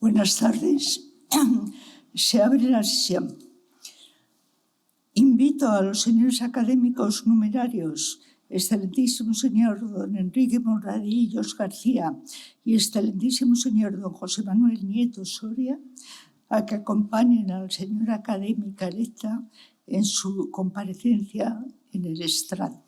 Buenas tardes. Se abre la sesión. Invito a los señores académicos numerarios, excelentísimo señor don Enrique Moradillos García y excelentísimo señor don José Manuel Nieto Soria, a que acompañen a la señora académica electa en su comparecencia en el estrado.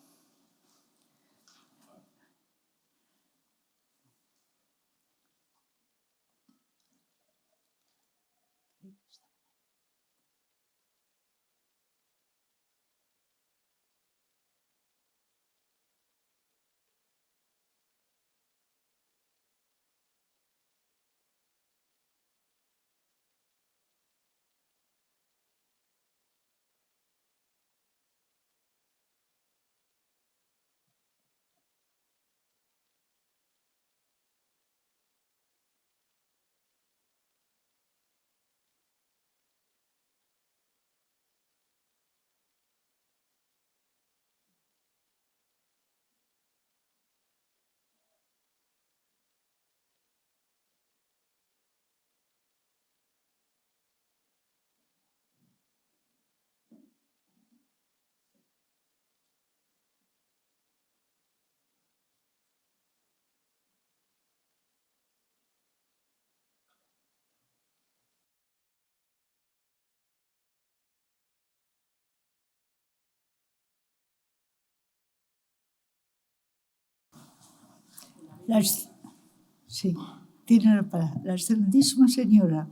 Tiene la palabra. La excelentísima señora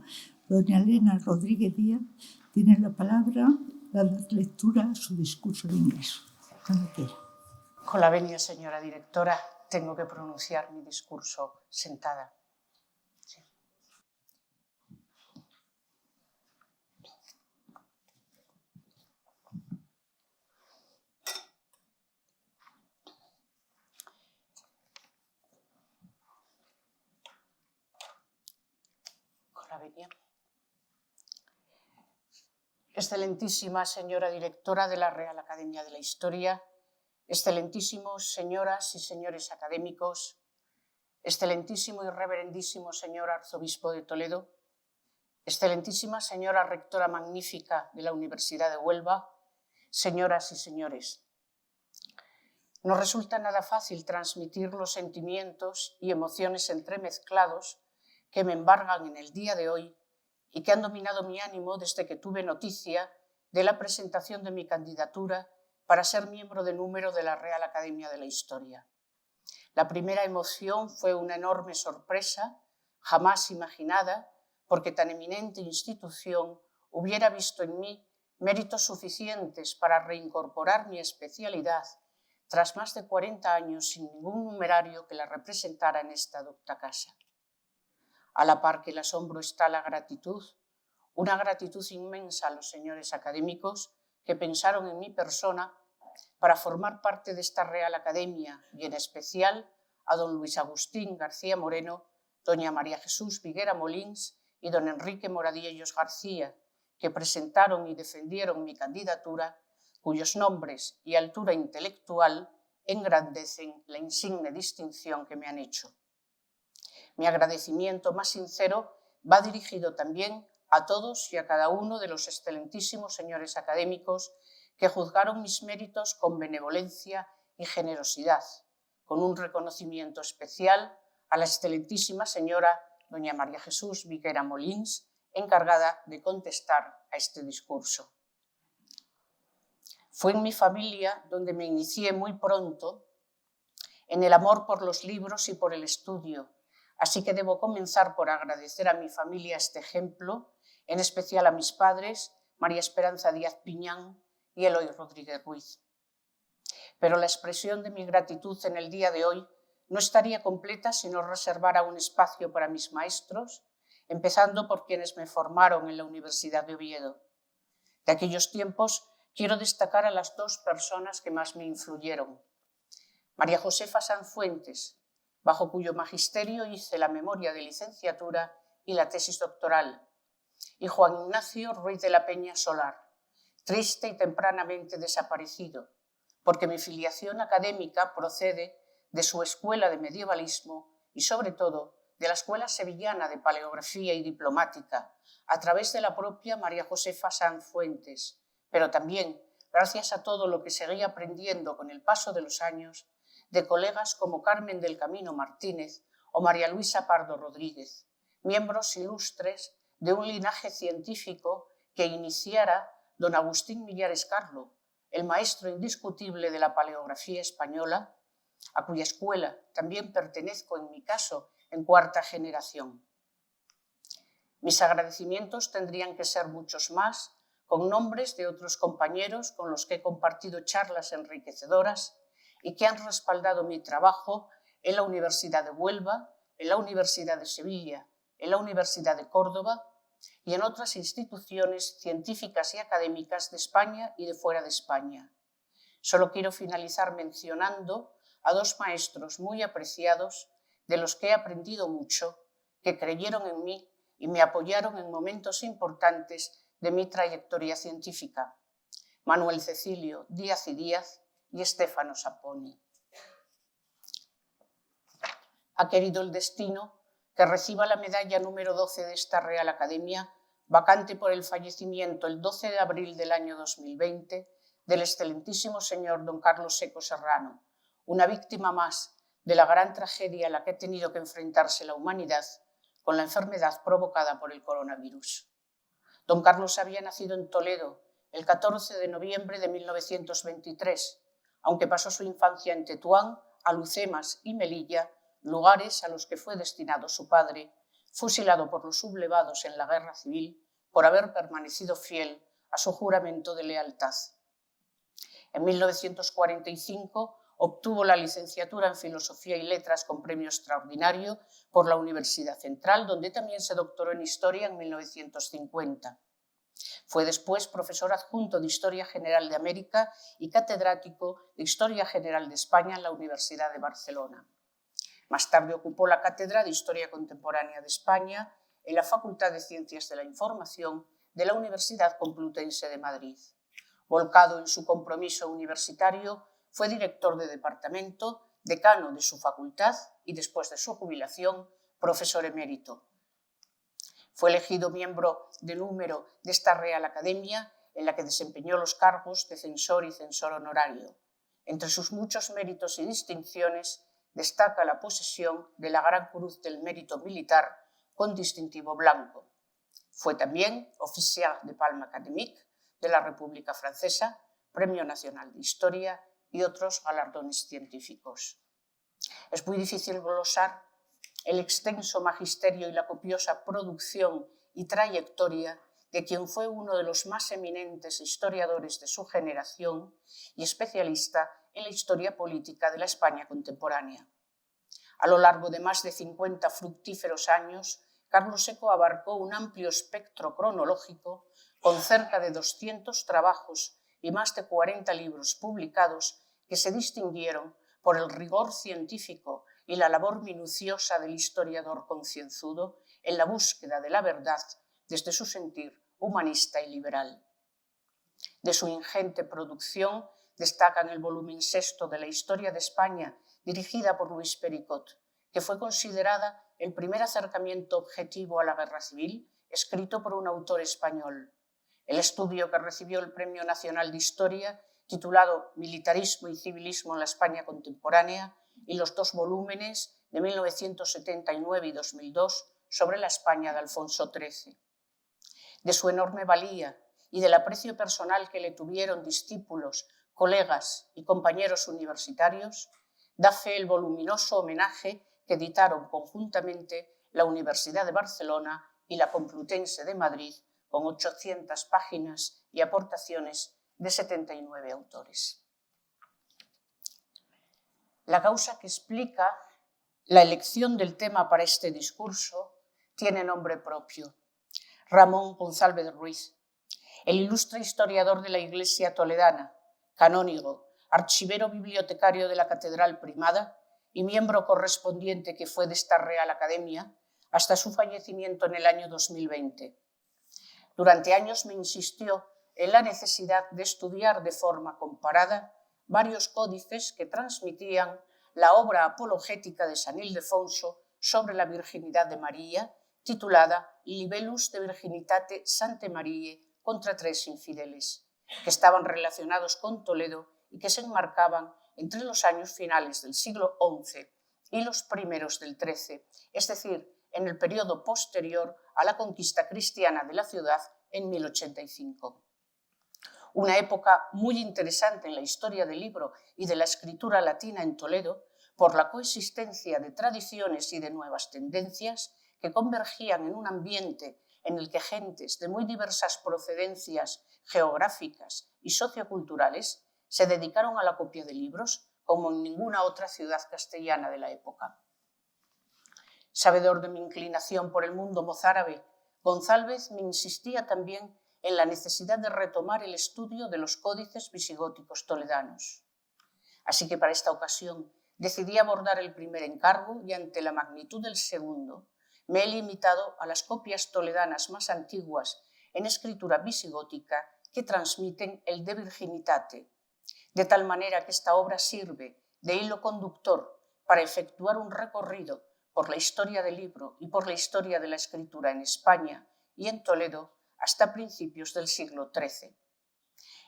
doña Elena Rodríguez Díaz tiene la palabra para dar lectura a su discurso de ingreso. Cuando quiera. Con la venia, señora directora, tengo que pronunciar mi discurso sentada. Sí. Con la venia. Excelentísima señora directora de la Real Academia de la Historia, excelentísimos señoras y señores académicos, excelentísimo y reverendísimo señor arzobispo de Toledo, excelentísima señora rectora magnífica de la Universidad de Huelva, señoras y señores. No resulta nada fácil transmitir los sentimientos y emociones entremezclados que me embargan en el día de hoy y que han dominado mi ánimo desde que tuve noticia de la presentación de mi candidatura para ser miembro de número de la Real Academia de la Historia. La primera emoción fue una enorme sorpresa, jamás imaginada, porque tan eminente institución hubiera visto en mí méritos suficientes para reincorporar mi especialidad tras más de 40 años sin ningún numerario que la representara en esta docta casa. A la par que el asombro está la gratitud, una gratitud inmensa a los señores académicos que pensaron en mi persona para formar parte de esta Real Academia y en especial a don Luis Agustín García Moreno, doña María Jesús Viguera Molins y don Enrique Moradillos García, que presentaron y defendieron mi candidatura, cuyos nombres y altura intelectual engrandecen la insigne distinción que me han hecho. Mi agradecimiento más sincero va dirigido también a todos y a cada uno de los excelentísimos señores académicos que juzgaron mis méritos con benevolencia y generosidad, con un reconocimiento especial a la excelentísima señora doña María Jesús Viguera Molins, encargada de contestar a este discurso. Fue en mi familia donde me inicié muy pronto en el amor por los libros y por el estudio, así que debo comenzar por agradecer a mi familia este ejemplo, en especial a mis padres, María Esperanza Díaz Piñán y Eloy Rodríguez Ruiz. Pero la expresión de mi gratitud en el día de hoy no estaría completa si no reservara un espacio para mis maestros, empezando por quienes me formaron en la Universidad de Oviedo. De aquellos tiempos quiero destacar a las dos personas que más me influyeron. María Josefa Sanfuentes, bajo cuyo magisterio hice la memoria de licenciatura y la tesis doctoral, y Juan Ignacio Ruiz de la Peña Solar, triste y tempranamente desaparecido, porque mi filiación académica procede de su escuela de medievalismo y, sobre todo, de la Escuela Sevillana de Paleografía y Diplomática, a través de la propia María Josefa Sanz Fuentes, pero también gracias a todo lo que seguí aprendiendo con el paso de los años de colegas como Carmen del Camino Martínez o María Luisa Pardo Rodríguez, miembros ilustres de un linaje científico que iniciara don Agustín Millares Carlo, el maestro indiscutible de la paleografía española, a cuya escuela también pertenezco en mi caso en cuarta generación. Mis agradecimientos tendrían que ser muchos más, con nombres de otros compañeros con los que he compartido charlas enriquecedoras y que han respaldado mi trabajo en la Universidad de Huelva, en la Universidad de Sevilla, en la Universidad de Córdoba y en otras instituciones científicas y académicas de España y de fuera de España. Solo quiero finalizar mencionando a dos maestros muy apreciados, de los que he aprendido mucho, que creyeron en mí y me apoyaron en momentos importantes de mi trayectoria científica: Manuel Cecilio Díaz y Díaz y Stefano Sapponi. Ha querido el destino que reciba la medalla número 12 de esta Real Academia, vacante por el fallecimiento el 12 de abril del año 2020 del excelentísimo señor don Carlos Seco Serrano, una víctima más de la gran tragedia a la que ha tenido que enfrentarse la humanidad con la enfermedad provocada por el coronavirus. Don Carlos había nacido en Toledo el 14 de noviembre de 1923, aunque pasó su infancia en Tetuán, Alucemas y Melilla, lugares a los que fue destinado su padre, fusilado por los sublevados en la Guerra Civil por haber permanecido fiel a su juramento de lealtad. En 1945 obtuvo la licenciatura en Filosofía y Letras con premio extraordinario por la Universidad Central, donde también se doctoró en Historia en 1950. Fue después profesor adjunto de Historia General de América y catedrático de Historia General de España en la Universidad de Barcelona. Más tarde ocupó la cátedra de Historia Contemporánea de España en la Facultad de Ciencias de la Información de la Universidad Complutense de Madrid. Volcado en su compromiso universitario, fue director de departamento, decano de su facultad y, después de su jubilación, profesor emérito. Fue elegido miembro de número de esta Real Academia, en la que desempeñó los cargos de censor y censor honorario. Entre sus muchos méritos y distinciones destaca la posesión de la Gran Cruz del Mérito Militar con distintivo blanco. Fue también Officier de Palme Académique de la República Francesa, Premio Nacional de Historia y otros galardones científicos. Es muy difícil glosar el extenso magisterio y la copiosa producción y trayectoria de quien fue uno de los más eminentes historiadores de su generación y especialista en la historia política de la España contemporánea. A lo largo de más de 50 fructíferos años, Carlos Seco abarcó un amplio espectro cronológico con cerca de 200 trabajos y más de 40 libros publicados que se distinguieron por el rigor científico y la labor minuciosa del historiador concienzudo en la búsqueda de la verdad desde su sentir humanista y liberal. De su ingente producción destacan el volumen sexto de la Historia de España, dirigida por Luis Pericot, que fue considerada el primer acercamiento objetivo a la Guerra Civil, escrito por un autor español. El estudio que recibió el Premio Nacional de Historia, titulado Militarismo y Civilismo en la España Contemporánea, y los dos volúmenes de 1979 y 2002 sobre la España de Alfonso XIII. De su enorme valía y del aprecio personal que le tuvieron discípulos, colegas y compañeros universitarios, da fe el voluminoso homenaje que editaron conjuntamente la Universidad de Barcelona y la Complutense de Madrid, con 800 páginas y aportaciones de 79 autores. La causa que explica la elección del tema para este discurso tiene nombre propio: Ramón González Ruiz, el ilustre historiador de la Iglesia toledana, canónigo, archivero bibliotecario de la Catedral Primada y miembro correspondiente que fue de esta Real Academia hasta su fallecimiento en el año 2020. Durante años me insistió en la necesidad de estudiar de forma comparada varios códices que transmitían la obra apologética de San Ildefonso sobre la virginidad de María, titulada Libellus de Virginitate Sanctae Mariae contra tres infideles, que estaban relacionados con Toledo y que se enmarcaban entre los años finales del siglo XI y los primeros del XIII, es decir, en el periodo posterior a la conquista cristiana de la ciudad en 1085. Una época muy interesante en la historia del libro y de la escritura latina en Toledo por la coexistencia de tradiciones y de nuevas tendencias que convergían en un ambiente en el que gentes de muy diversas procedencias geográficas y socioculturales se dedicaron a la copia de libros como en ninguna otra ciudad castellana de la época. Sabedor de mi inclinación por el mundo mozárabe, González me insistía también en la necesidad de retomar el estudio de los códices visigóticos toledanos. Así que para esta ocasión decidí abordar el primer encargo y ante la magnitud del segundo me he limitado a las copias toledanas más antiguas en escritura visigótica que transmiten el De Virginitate, de tal manera que esta obra sirve de hilo conductor para efectuar un recorrido por la historia del libro y por la historia de la escritura en España y en Toledo hasta principios del siglo XIII.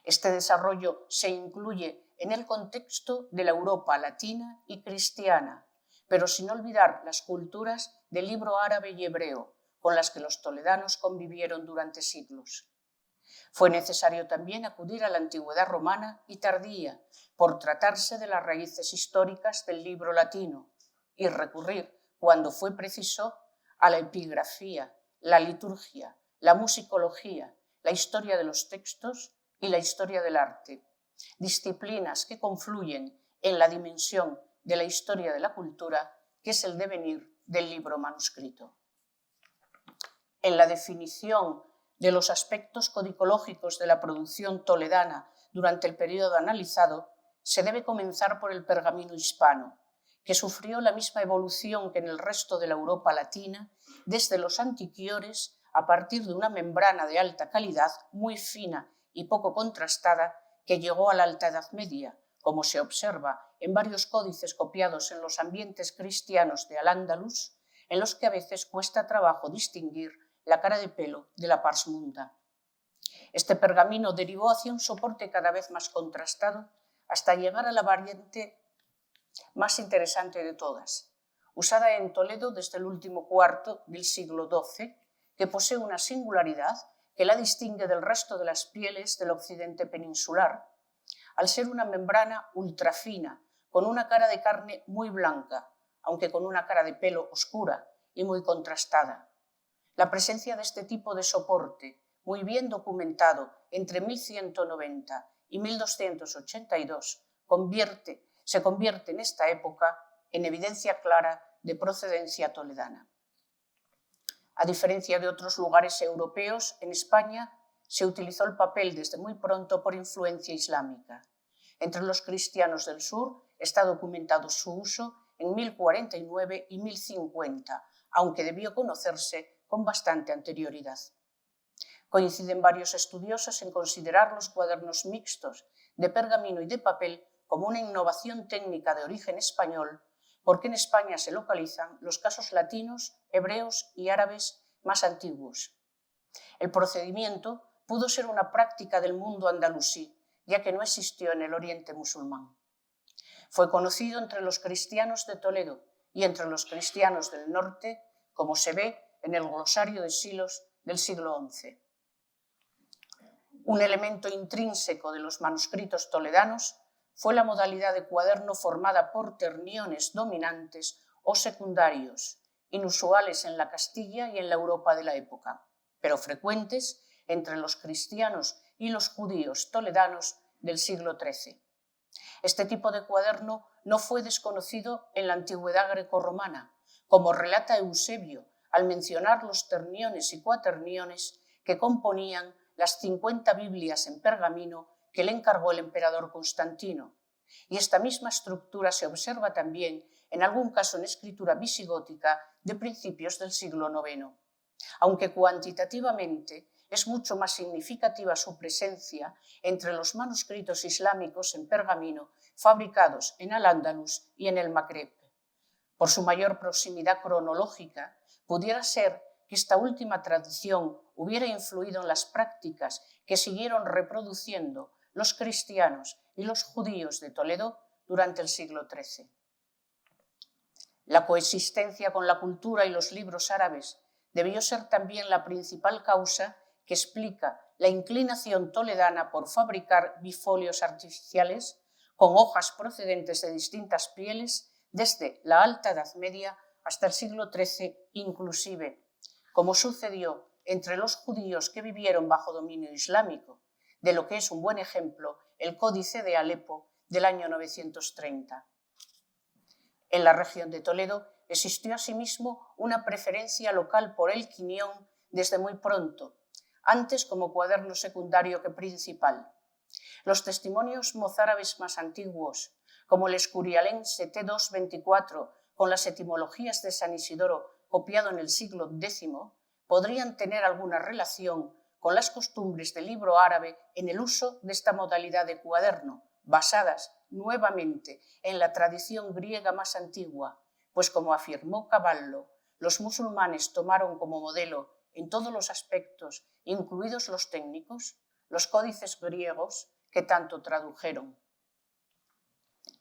Este desarrollo se incluye en el contexto de la Europa latina y cristiana, pero sin olvidar las culturas del libro árabe y hebreo, con las que los toledanos convivieron durante siglos. Fue necesario también acudir a la antigüedad romana y tardía, por tratarse de las raíces históricas del libro latino, y recurrir, cuando fue preciso, a la epigrafía, la liturgia, la musicología, la historia de los textos y la historia del arte, disciplinas que confluyen en la dimensión de la historia de la cultura, que es el devenir del libro manuscrito. En la definición de los aspectos codicológicos de la producción toledana durante el periodo analizado, se debe comenzar por el pergamino hispano, que sufrió la misma evolución que en el resto de la Europa latina, desde los antiquiores a partir de una membrana de alta calidad, muy fina y poco contrastada, que llegó a la Alta Edad Media, como se observa en varios códices copiados en los ambientes cristianos de Al-Ándalus, en los que a veces cuesta trabajo distinguir la cara de pelo de la pars munda. Este pergamino derivó hacia un soporte cada vez más contrastado hasta llegar a la variante más interesante de todas, usada en Toledo desde el último cuarto del siglo XII, que posee una singularidad que la distingue del resto de las pieles del occidente peninsular, al ser una membrana ultrafina, con una cara de carne muy blanca, aunque con una cara de pelo oscura y muy contrastada. La presencia de este tipo de soporte, muy bien documentado entre 1190 y 1282, se convierte en esta época en evidencia clara de procedencia toledana. A diferencia de otros lugares europeos, en España se utilizó el papel desde muy pronto por influencia islámica. Entre los cristianos del sur está documentado su uso en 1049 y 1050, aunque debió conocerse con bastante anterioridad. Coinciden varios estudiosos en considerar los cuadernos mixtos de pergamino y de papel como una innovación técnica de origen español, porque en España se localizan los casos latinos, hebreos y árabes más antiguos. El procedimiento pudo ser una práctica del mundo andalusí, ya que no existió en el Oriente musulmán. Fue conocido entre los cristianos de Toledo y entre los cristianos del norte, como se ve en el glosario de Silos del siglo XI. Un elemento intrínseco de los manuscritos toledanos fue la modalidad de cuaderno formada por terniones dominantes o secundarios, inusuales en la Castilla y en la Europa de la época, pero frecuentes entre los cristianos y los judíos toledanos del siglo XIII. Este tipo de cuaderno no fue desconocido en la antigüedad grecorromana, como relata Eusebio al mencionar los terniones y cuaterniones que componían las 50 Biblias en pergamino que le encargó el emperador Constantino, y esta misma estructura se observa también en algún caso en escritura visigótica de principios del siglo IX, aunque cuantitativamente es mucho más significativa su presencia entre los manuscritos islámicos en pergamino fabricados en Al-Ándalus y en el Magreb. Por su mayor proximidad cronológica, pudiera ser que esta última tradición hubiera influido en las prácticas que siguieron reproduciendo los cristianos y los judíos de Toledo durante el siglo XIII. La coexistencia con la cultura y los libros árabes debió ser también la principal causa que explica la inclinación toledana por fabricar bifolios artificiales con hojas procedentes de distintas pieles desde la Alta Edad Media hasta el siglo XIII inclusive, como sucedió entre los judíos que vivieron bajo dominio islámico, de lo que es un buen ejemplo el Códice de Alepo del año 930. En la región de Toledo existió asimismo una preferencia local por el quinión desde muy pronto, antes como cuaderno secundario que principal. Los testimonios mozárabes más antiguos, como el escurialense T224 con las etimologías de San Isidoro copiado en el siglo X, podrían tener alguna relación con las costumbres del libro árabe en el uso de esta modalidad de cuaderno, basadas nuevamente en la tradición griega más antigua, pues como afirmó Cavallo, los musulmanes tomaron como modelo en todos los aspectos, incluidos los técnicos, los códices griegos que tanto tradujeron.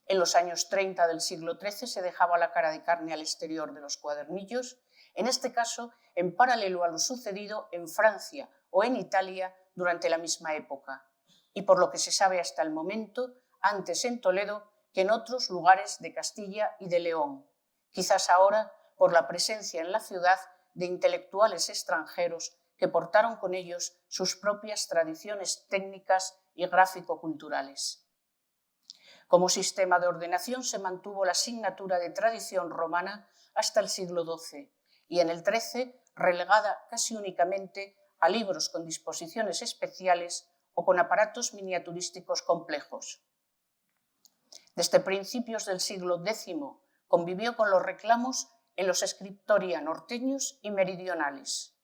En los años 30 del siglo XIII se dejaba la cara de carne al exterior de los cuadernillos, en este caso en paralelo a lo sucedido en Francia o en Italia durante la misma época, y por lo que se sabe hasta el momento, antes en Toledo que en otros lugares de Castilla y de León, quizás ahora por la presencia en la ciudad de intelectuales extranjeros que portaron con ellos sus propias tradiciones técnicas y gráfico-culturales. Como sistema de ordenación se mantuvo la asignatura de tradición romana hasta el siglo XII y en el XIII relegada casi únicamente a libros con disposiciones especiales o con aparatos miniaturísticos complejos. Desde principios del siglo X convivió con los reclamos en los scriptoria norteños y meridionales.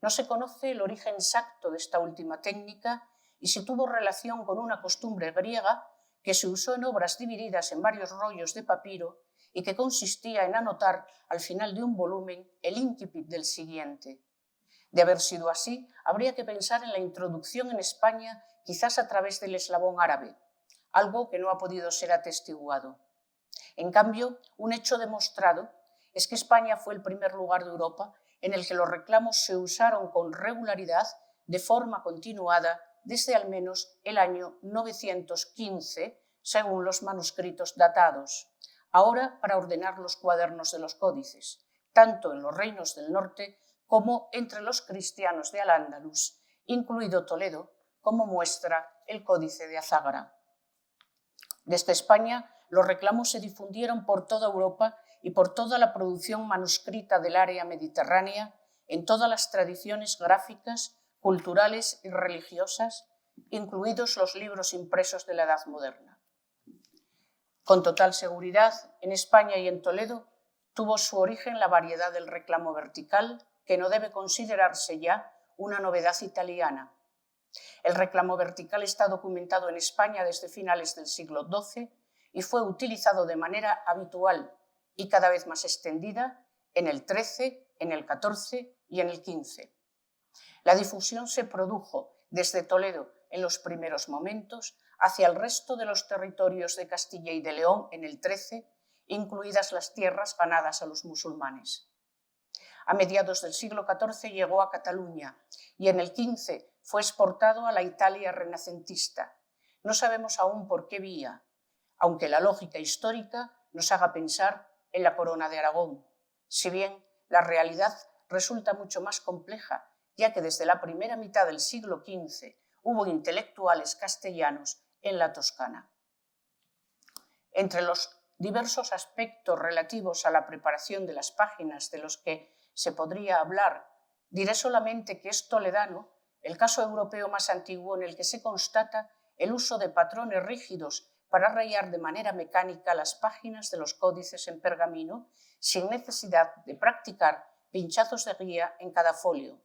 No se conoce el origen exacto de esta última técnica y si tuvo relación con una costumbre griega que se usó en obras divididas en varios rollos de papiro y que consistía en anotar al final de un volumen el incipit del siguiente. De haber sido así, habría que pensar en la introducción en España quizás a través del eslabón árabe, algo que no ha podido ser atestiguado. En cambio, un hecho demostrado es que España fue el primer lugar de Europa en el que los reclamos se usaron con regularidad de forma continuada desde al menos el año 915, según los manuscritos datados, ahora para ordenar los cuadernos de los códices, tanto en los reinos del norte como entre los cristianos de Al-Ándalus, incluido Toledo, como muestra el Códice de Azágara. Desde España, los reclamos se difundieron por toda Europa y por toda la producción manuscrita del área mediterránea, en todas las tradiciones gráficas, culturales y religiosas, incluidos los libros impresos de la Edad Moderna. Con total seguridad, en España y en Toledo tuvo su origen la variedad del reclamo vertical, que no debe considerarse ya una novedad italiana. El reclamo vertical está documentado en España desde finales del siglo XII y fue utilizado de manera habitual y cada vez más extendida en el XIII, en el XIV y en el XV. La difusión se produjo desde Toledo en los primeros momentos hacia el resto de los territorios de Castilla y de León en el XIII, incluidas las tierras ganadas a los musulmanes. A mediados del siglo XIV llegó a Cataluña y en el XV fue exportado a la Italia renacentista. No sabemos aún por qué vía, aunque la lógica histórica nos haga pensar en la corona de Aragón, si bien la realidad resulta mucho más compleja, ya que desde la primera mitad del siglo XV hubo intelectuales castellanos en la Toscana. Entre los diversos aspectos relativos a la preparación de las páginas de los que se podría hablar, diré solamente que es toledano el caso europeo más antiguo en el que se constata el uso de patrones rígidos para rayar de manera mecánica las páginas de los códices en pergamino sin necesidad de practicar pinchazos de guía en cada folio.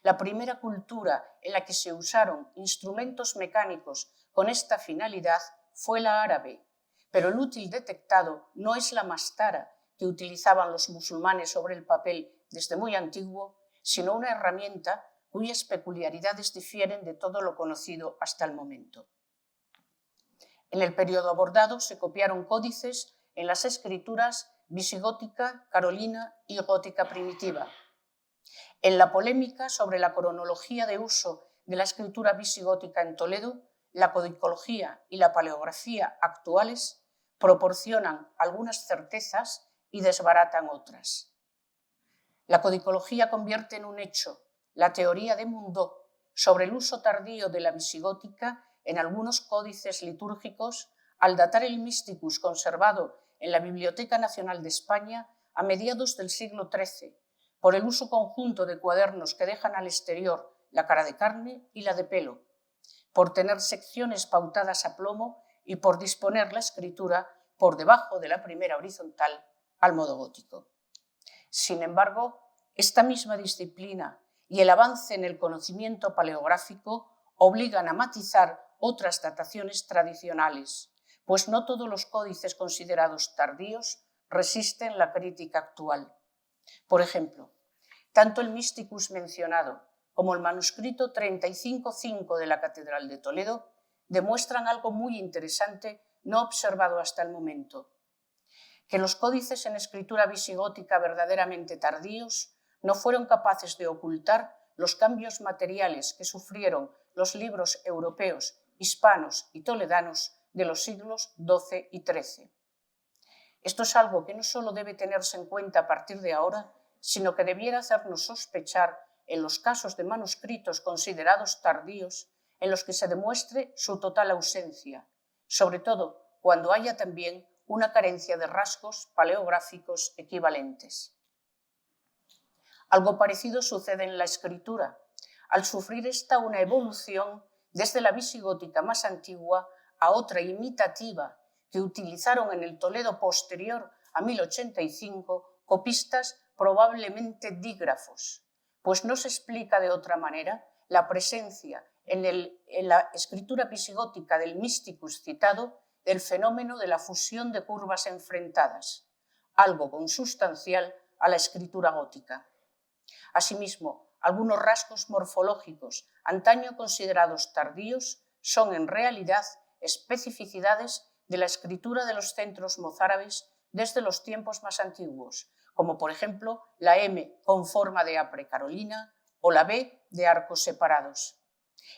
La primera cultura en la que se usaron instrumentos mecánicos con esta finalidad fue la árabe, pero el útil detectado no es la mastara, que utilizaban los musulmanes sobre el papel desde muy antiguo, sino una herramienta cuyas peculiaridades difieren de todo lo conocido hasta el momento. En el periodo abordado se copiaron códices en las escrituras visigótica, carolina y gótica primitiva. En la polémica sobre la cronología de uso de la escritura visigótica en Toledo, la codicología y la paleografía actuales proporcionan algunas certezas y desbaratan otras. La codicología convierte en un hecho la teoría de Mundó sobre el uso tardío de la visigótica en algunos códices litúrgicos al datar el Mysticus conservado en la Biblioteca Nacional de España a mediados del siglo XIII, por el uso conjunto de cuadernos que dejan al exterior la cara de carne y la de pelo, por tener secciones pautadas a plomo y por disponer la escritura por debajo de la primera horizontal al modo gótico. Sin embargo, esta misma disciplina y el avance en el conocimiento paleográfico obligan a matizar otras dataciones tradicionales, pues no todos los códices considerados tardíos resisten la crítica actual. Por ejemplo, tanto el Mysticus mencionado como el manuscrito 35.5 de la Catedral de Toledo demuestran algo muy interesante no observado hasta el momento: que los códices en escritura visigótica verdaderamente tardíos no fueron capaces de ocultar los cambios materiales que sufrieron los libros europeos, hispanos y toledanos de los siglos XII y XIII. Esto es algo que no solo debe tenerse en cuenta a partir de ahora, sino que debiera hacernos sospechar en los casos de manuscritos considerados tardíos en los que se demuestre su total ausencia, sobre todo cuando haya también una carencia de rasgos paleográficos equivalentes. Algo parecido sucede en la escritura, al sufrir esta una evolución desde la visigótica más antigua a otra imitativa que utilizaron en el Toledo posterior a 1085 copistas probablemente dígrafos, pues no se explica de otra manera la presencia en la escritura visigótica del Mysticus citado del fenómeno de la fusión de curvas enfrentadas, algo consustancial a la escritura gótica. Asimismo, algunos rasgos morfológicos antaño considerados tardíos son en realidad especificidades de la escritura de los centros mozárabes desde los tiempos más antiguos, como por ejemplo la M con forma de apre carolina o la B de arcos separados.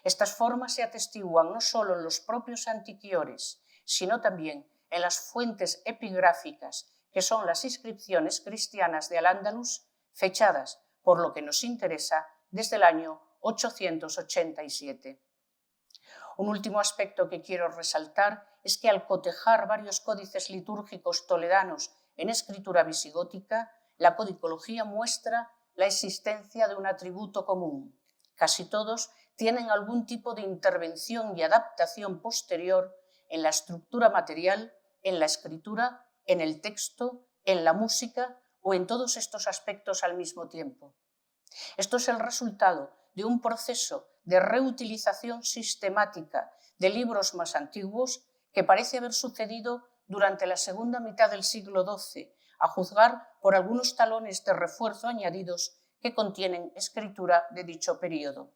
Estas formas se atestiguan no solo en los propios antiquiores, sino también en las fuentes epigráficas, que son las inscripciones cristianas de Al-Ándalus, fechadas, por lo que nos interesa, desde el año 887. Un último aspecto que quiero resaltar es que al cotejar varios códices litúrgicos toledanos en escritura visigótica, la codicología muestra la existencia de un atributo común. Casi todos tienen algún tipo de intervención y adaptación posterior en la estructura material, en la escritura, en el texto, en la música o en todos estos aspectos al mismo tiempo. Esto es el resultado de un proceso de reutilización sistemática de libros más antiguos que parece haber sucedido durante la segunda mitad del siglo XII, a juzgar por algunos talones de refuerzo añadidos que contienen escritura de dicho período.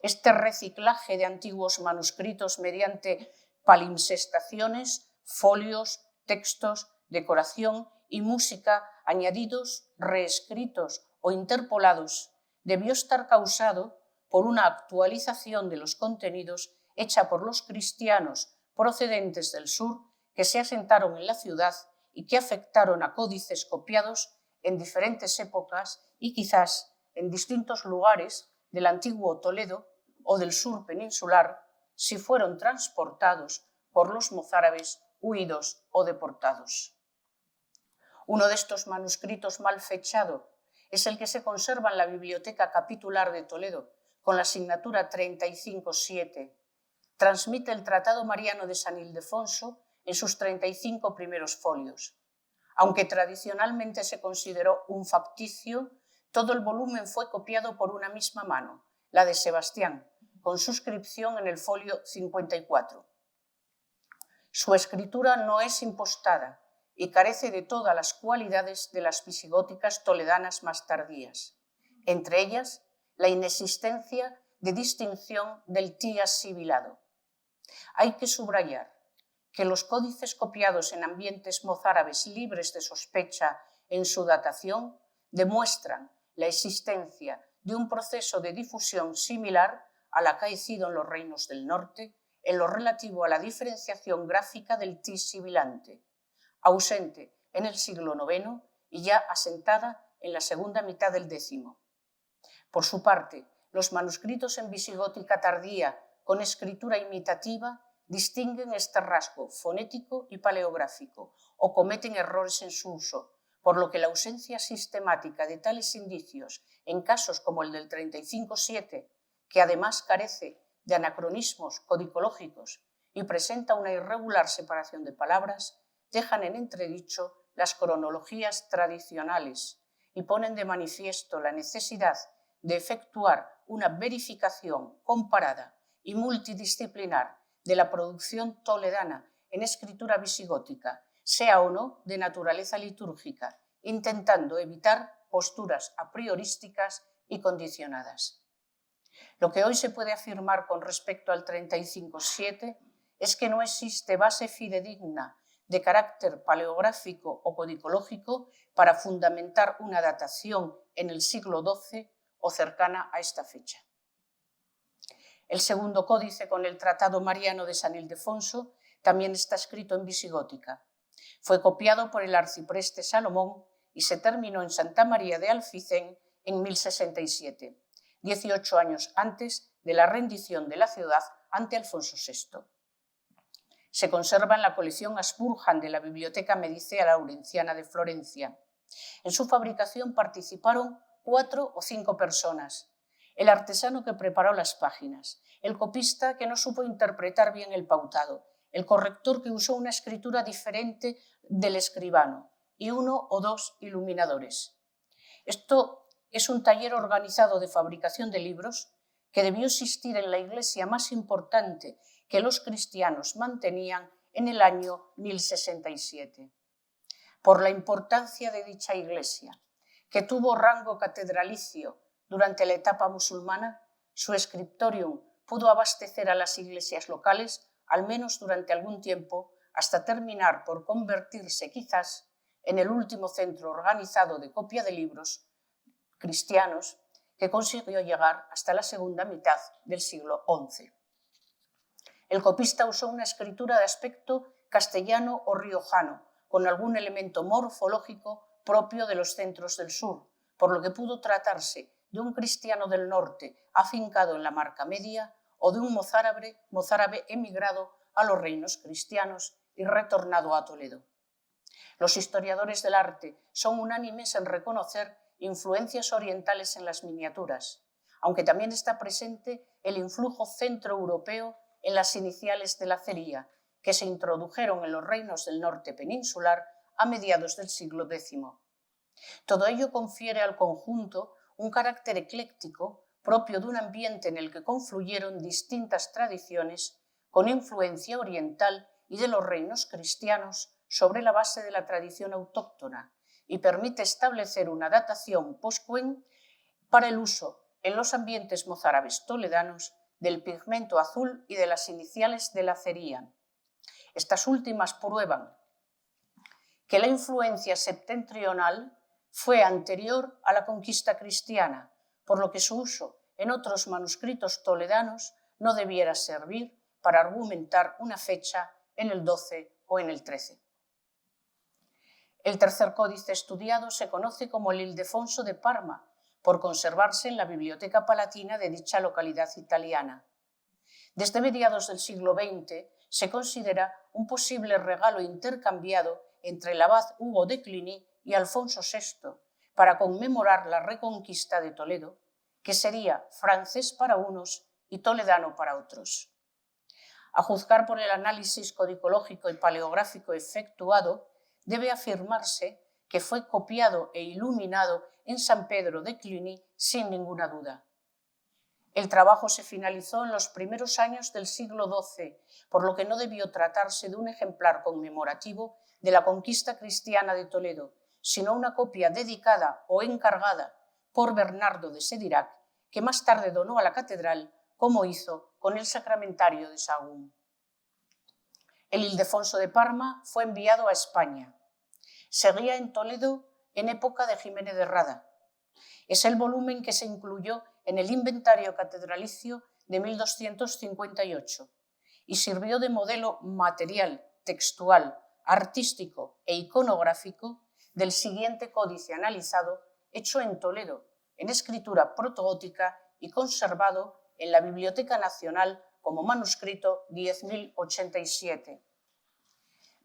Este reciclaje de antiguos manuscritos mediante palimpsestaciones, folios, textos, decoración y música añadidos, reescritos o interpolados debió estar causado por una actualización de los contenidos hecha por los cristianos procedentes del sur que se asentaron en la ciudad y que afectaron a códices copiados en diferentes épocas y quizás en distintos lugares del antiguo Toledo o del sur peninsular, si fueron transportados por los mozárabes huidos o deportados. Uno de estos manuscritos mal fechado es el que se conserva en la Biblioteca Capitular de Toledo, con la asignatura 35.7. Transmite el Tratado Mariano de San Ildefonso en sus 35 primeros folios. Aunque tradicionalmente se consideró un facticio, todo el volumen fue copiado por una misma mano, la de Sebastián, con suscripción en el folio 54. Su escritura no es impostada y carece de todas las cualidades de las visigóticas toledanas más tardías, entre ellas la inexistencia de distinción del tías sibilado. Hay que subrayar que los códices copiados en ambientes mozárabes libres de sospecha en su datación demuestran la existencia de un proceso de difusión similar al acaecido en los reinos del norte en lo relativo a la diferenciación gráfica del ti sibilante, ausente en el siglo IX y ya asentada en la segunda mitad del X. Por su parte, los manuscritos en visigótica tardía con escritura imitativa distinguen este rasgo fonético y paleográfico o cometen errores en su uso, por lo que la ausencia sistemática de tales indicios en casos como el del 35-7, que además carece de anacronismos codicológicos y presenta una irregular separación de palabras, dejan en entredicho las cronologías tradicionales y ponen de manifiesto la necesidad de efectuar una verificación comparada y multidisciplinar de la producción toledana en escritura visigótica, sea o no de naturaleza litúrgica, intentando evitar posturas a priorísticas y condicionadas. Lo que hoy se puede afirmar con respecto al 35-7 es que no existe base fidedigna de carácter paleográfico o codicológico para fundamentar una datación en el siglo XII o cercana a esta fecha. El segundo códice con el Tratado Mariano de San Ildefonso también está escrito en visigótica. Fue copiado por el arcipreste Salomón y se terminó en Santa María de Alfizén en 1067, 18 años antes de la rendición de la ciudad ante Alfonso VI. Se conserva en la colección Asburjan de la Biblioteca Medicea Laurenciana de Florencia. En su fabricación participaron 4 o 5 personas: el artesano que preparó las páginas, el copista que no supo interpretar bien el pautado, el corrector que usó una escritura diferente del escribano y 1 o 2 iluminadores. Esto es un taller organizado de fabricación de libros que debió existir en la iglesia más importante que los cristianos mantenían en el año 1067. Por la importancia de dicha iglesia, que tuvo rango catedralicio durante la etapa musulmana, su scriptorium pudo abastecer a las iglesias locales, al menos durante algún tiempo, hasta terminar por convertirse quizás en el último centro organizado de copia de libros cristianos que consiguió llegar hasta la segunda mitad del siglo XI. El copista usó una escritura de aspecto castellano o riojano, con algún elemento morfológico propio de los centros del sur, por lo que pudo tratarse de un cristiano del norte afincado en la Marca Media o de un mozárabe emigrado a los reinos cristianos y retornado a Toledo. Los historiadores del arte son unánimes en reconocer influencias orientales en las miniaturas, aunque también está presente el influjo centroeuropeo en las iniciales de la cería, que se introdujeron en los reinos del norte peninsular a mediados del siglo X. Todo ello confiere al conjunto un carácter ecléctico propio de un ambiente en el que confluyeron distintas tradiciones con influencia oriental y de los reinos cristianos sobre la base de la tradición autóctona, y permite establecer una datación post-Quen para el uso en los ambientes mozárabes toledanos del pigmento azul y de las iniciales de la cería. Estas últimas prueban que la influencia septentrional fue anterior a la conquista cristiana, por lo que su uso en otros manuscritos toledanos no debiera servir para argumentar una fecha en el 12 o en el 13. El tercer códice estudiado se conoce como el Ildefonso de Parma, por conservarse en la Biblioteca Palatina de dicha localidad italiana. Desde mediados del siglo XX se considera un posible regalo intercambiado entre el abad Hugo de Cluny y Alfonso VI para conmemorar la reconquista de Toledo, que sería francés para unos y toledano para otros. A juzgar por el análisis codicológico y paleográfico efectuado, debe afirmarse que fue copiado e iluminado en San Pedro de Cluny sin ninguna duda. El trabajo se finalizó en los primeros años del siglo XII, por lo que no debió tratarse de un ejemplar conmemorativo de la conquista cristiana de Toledo, sino una copia dedicada o encargada por Bernardo de Sedirac, que más tarde donó a la catedral, como hizo con el Sacramentario de Sahagún. El Ildefonso de Parma fue enviado a España. Seguía en Toledo en época de Jiménez de Rada. Es el volumen que se incluyó en el inventario catedralicio de 1258 y sirvió de modelo material, textual, artístico e iconográfico del siguiente códice analizado, hecho en Toledo, en escritura protogótica y conservado en la Biblioteca Nacional como manuscrito 10.087.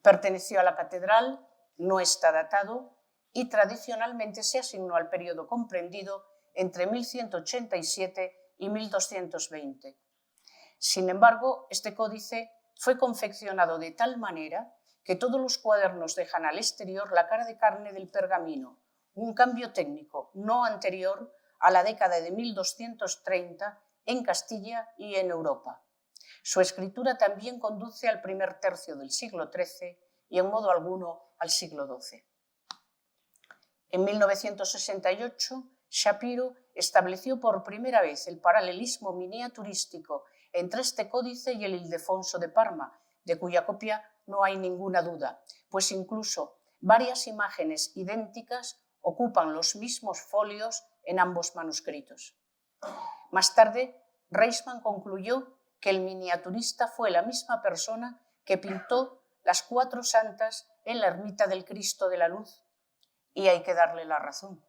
Perteneció a la catedral, no está datado y tradicionalmente se asignó al periodo comprendido entre 1187 y 1220. Sin embargo, este códice fue confeccionado de tal manera que todos los cuadernos dejan al exterior la cara de carne del pergamino, un cambio técnico no anterior a la década de 1230 en Castilla y en Europa. Su escritura también conduce al primer tercio del siglo XIII y en modo alguno al siglo XII. En 1968, Shapiro estableció por primera vez el paralelismo miniaturístico entre este códice y el Ildefonso de Parma, de cuya copia no hay ninguna duda, pues incluso varias imágenes idénticas ocupan los mismos folios en ambos manuscritos. Más tarde, Reisman concluyó que el miniaturista fue la misma persona que pintó las 4 santas en la ermita del Cristo de la Luz, y hay que darle la razón.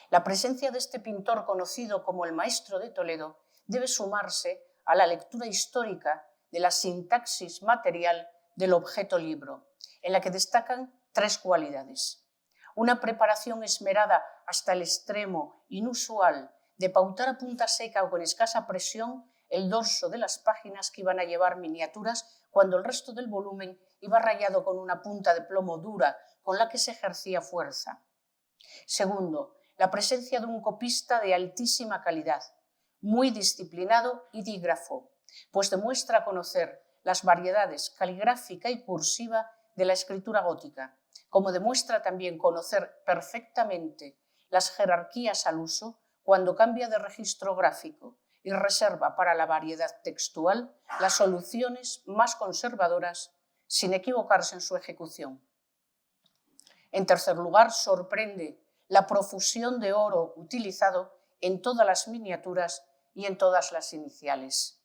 La presencia de este pintor, conocido como el Maestro de Toledo, debe sumarse a la lectura histórica de la sintaxis material del objeto libro, en la que destacan 3 cualidades. Una preparación esmerada hasta el extremo inusual de pautar a punta seca o con escasa presión el dorso de las páginas que iban a llevar miniaturas, cuando el resto del volumen iba rayado con una punta de plomo dura con la que se ejercía fuerza. Segundo, la presencia de un copista de altísima calidad, muy disciplinado y dígrafo, pues demuestra conocer las variedades caligráfica y cursiva de la escritura gótica, como demuestra también conocer perfectamente las jerarquías al uso cuando cambia de registro gráfico y reserva para la variedad textual las soluciones más conservadoras sin equivocarse en su ejecución. En tercer lugar, sorprende la profusión de oro utilizado en todas las miniaturas y en todas las iniciales.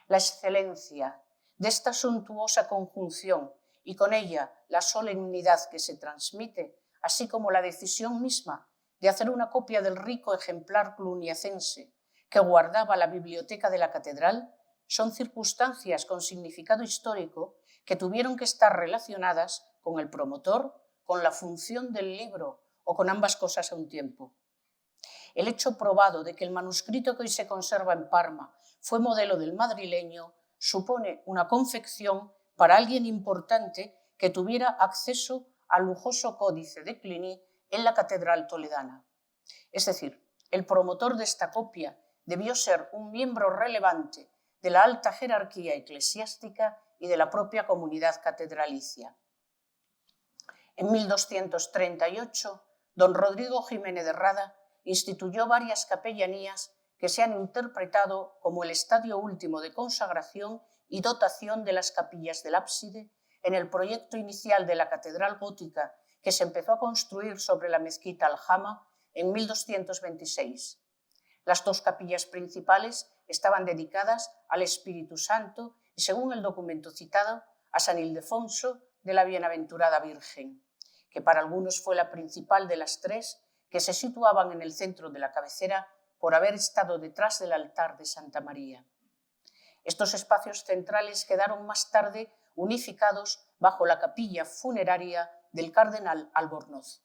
La excelencia de esta suntuosa conjunción y con ella la solemnidad que se transmite, así como la decisión misma de hacer una copia del rico ejemplar cluniacense que guardaba la biblioteca de la catedral, son circunstancias con significado histórico que tuvieron que estar relacionadas con el promotor, con la función del libro o con ambas cosas a un tiempo. El hecho probado de que el manuscrito que hoy se conserva en Parma fue modelo del madrileño supone una confección para alguien importante que tuviera acceso al lujoso códice de Cluny en la catedral toledana. Es decir, el promotor de esta copia debió ser un miembro relevante de la alta jerarquía eclesiástica y de la propia comunidad catedralicia. En 1238, don Rodrigo Jiménez de Rada instituyó varias capellanías que se han interpretado como el estadio último de consagración y dotación de las capillas del ábside en el proyecto inicial de la catedral gótica que se empezó a construir sobre la mezquita Aljama en 1226. Las 2 capillas principales estaban dedicadas al Espíritu Santo y, según el documento citado, a San Ildefonso de la Bienaventurada Virgen, que para algunos fue la principal de las 3 que se situaban en el centro de la cabecera por haber estado detrás del altar de Santa María. Estos espacios centrales quedaron más tarde unificados bajo la capilla funeraria del cardenal Albornoz.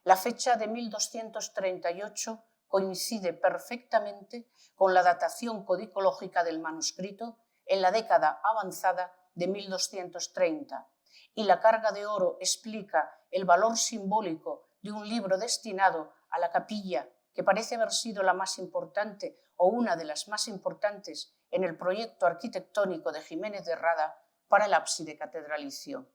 La fecha de 1238 coincide perfectamente con la datación codicológica del manuscrito en la década avanzada de 1230, y la carga de oro explica el valor simbólico de un libro destinado a la capilla que parece haber sido la más importante o una de las más importantes en el proyecto arquitectónico de Jiménez de Rada para el ábside catedralicio.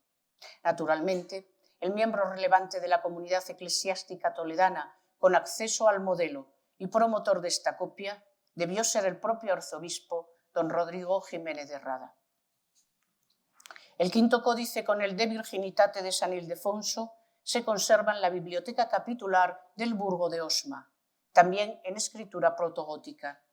Naturalmente, el miembro relevante de la comunidad eclesiástica toledana con acceso al modelo y promotor de esta copia debió ser el propio arzobispo don Rodrigo Jiménez de Rada. El quinto códice con el De Virginitate de San Ildefonso se conserva en la biblioteca capitular del Burgo de Osma, también en escritura protogótica.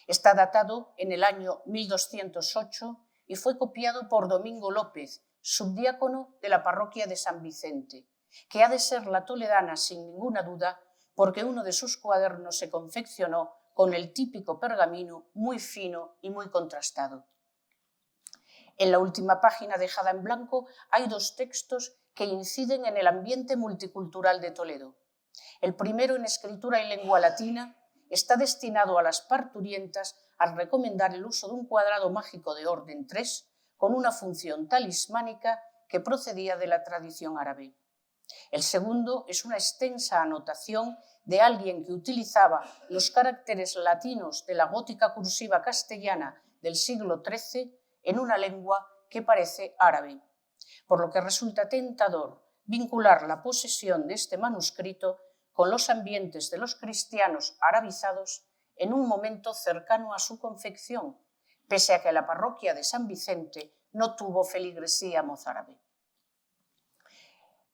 Está datado en el año 1208 y fue copiado por Domingo López, subdiácono de la parroquia de San Vicente, que ha de ser la toledana sin ninguna duda, porque uno de sus cuadernos se confeccionó con el típico pergamino muy fino y muy contrastado. En la última página dejada en blanco hay dos textos que inciden en el ambiente multicultural de Toledo. El primero, en escritura y lengua latina, está destinado a las parturientas a recomendar el uso de un cuadrado mágico de orden 3 con una función talismánica que procedía de la tradición árabe. El segundo es una extensa anotación de alguien que utilizaba los caracteres latinos de la gótica cursiva castellana del siglo XIII en una lengua que parece árabe, por lo que resulta tentador vincular la posesión de este manuscrito con los ambientes de los cristianos arabizados en un momento cercano a su confección, pese a que la parroquia de San Vicente no tuvo feligresía mozárabe.